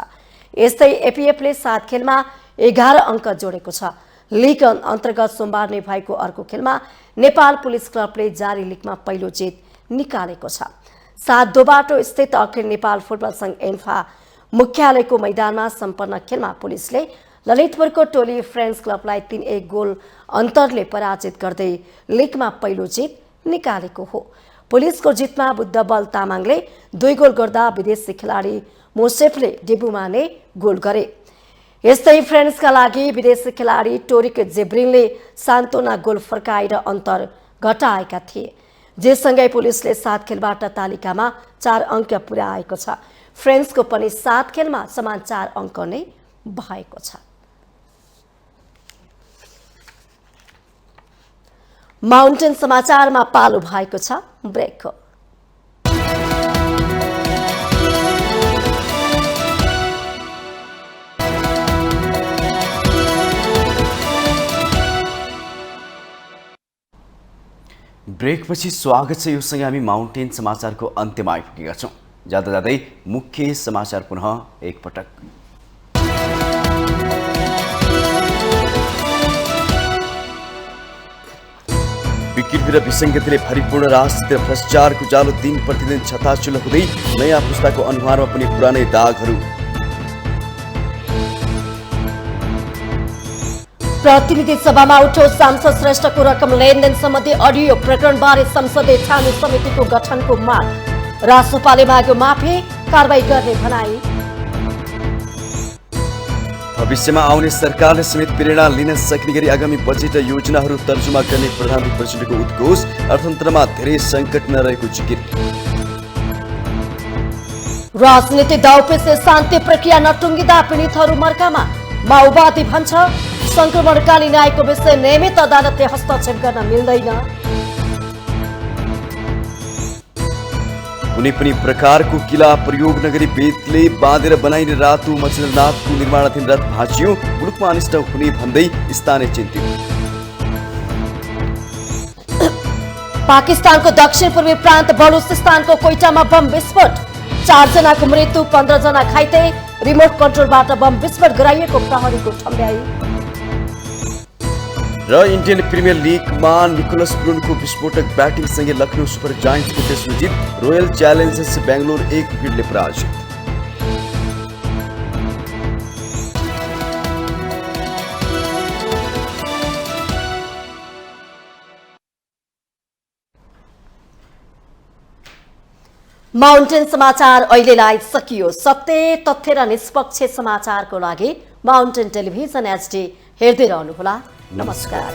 यस्तै एपीएफले 7 खेलमा 11 अङ्क जोडेको छ। लिग अन्तर्गत सोमबार नै भएको अर्को खेलमा नेपाल पुलिस क्लबले जारी लिगमा पहिलो जित निकालेको छ। 7 दोबाटो स्थित अखिल नेपाल फुटबल संघ एन्फा मुख्यालयको मैदानमा सम्पन्न खेलमा पुलिसले ललितपुरको टोली फ्रेन्ड्स क्लबलाई 3-1 गोल अन्तरले पराजित गर्दै लिगमा पहिलो जित निकालेको हो। पुलिसको जितमा बुद्धबल तामाङले 2 गोल गर्दा विदेशी खेलाडी मोसेफले डेबुमा नै गोल गरे। यस्तै फ्रेन्ड्सका लागि विदेशी खेलाडी टोरिक जेब्रिनले सान्तोना गोल फर्काएर अन्तर घटाएका थिए। जेसँगै पुलिसले 7 खेलबाट तालिकामा 4 अङ्क पुर्याएको छ। फ्रेन्ड्सको पनि 7 खेलमा समान 4 अङ्क नै भएको छ। माउन्टेन समाचारमा पालो भएको छ ब्रेकको। ब्रेकपछि स्वागत छ। यो सँगै हामी माउन्टेन समाचारको अन्त्यमा आइपुगेका छौँ। जाँदा जाँदै मुख्य समाचार पुनः एकपटक। विकृति र विसङ्गतिले भरिपूर्ण राजनीति र भ्रष्टाचारको जालो दिन प्रतिदिन छताछुल हुँदै नयाँ पुस्ताको अनुहारमा पनि पुरानै दागहरू। प्रतिनिधि सभामा उठो सांसद श्रेष्ठको रकम लेनदेन सम्बन्धी अडियो प्रकरणबारे संसदीय छानबिन समितिको गठनको माग। रासोपाले माग्यो माफी, कारबाही गर्ने भनाई। भविष्यमा आउने सरकारले समेत प्रेरणा लिन सक्ने गरी आगामी बजेट योजनाहरू तर्जुमा गर्ने प्रधानमन्त्री प्रचण्डको उद्घोष। अर्थतन्त्रमा धेरै सङ्कट नरहेको जिकिर। राजनीतिक दाउपेचले शान्ति प्रक्रिया नटुङ्गिँदा पीडितहरू मर्कामा। माओवादी भन्छ संक्रमणकालीन न्यायको विषय नियमित अदालतले हस्तक्षेप गर्न मिल्दैन। कुनै पनि प्रकारको किला प्रयोग नगरी बेतले बाँधेर बनाइने रातो मच्छिन्द्रनाथको निर्माणाधीन रथ भाँचियो। मुलुकमा अनिष्ट हुने भन्दै स्थानीय चिन्तित। पाकिस्तानको दक्षिण पूर्वी प्रान्त बलुचिस्तानको कोइटामा बम विस्फोट। 4 जनाको मृत्यु, 15 जना घाइते। रिमोट कन्ट्रोलबाट बम विस्फोट गराइएको प्रहरीको ठम्ब्याई। र इन्डियन प्रिमियर लिगमा निकोलस ब्रुनको विस्फोटक ब्याटिङसँगै लखनऊ सुपर जायन्ट्सको तेस्रो जित। रोयल च्यालेन्जर्स बेङ्गलोर 1 विकेटले पराजित। माउन्टेन समाचार अहिलेलाई सकियो। सत्य, तथ्य र निष्पक्ष समाचारको लागि माउन्टेन टेलिभिजन HD हेर्दै रहनुहोला। नमस्कार।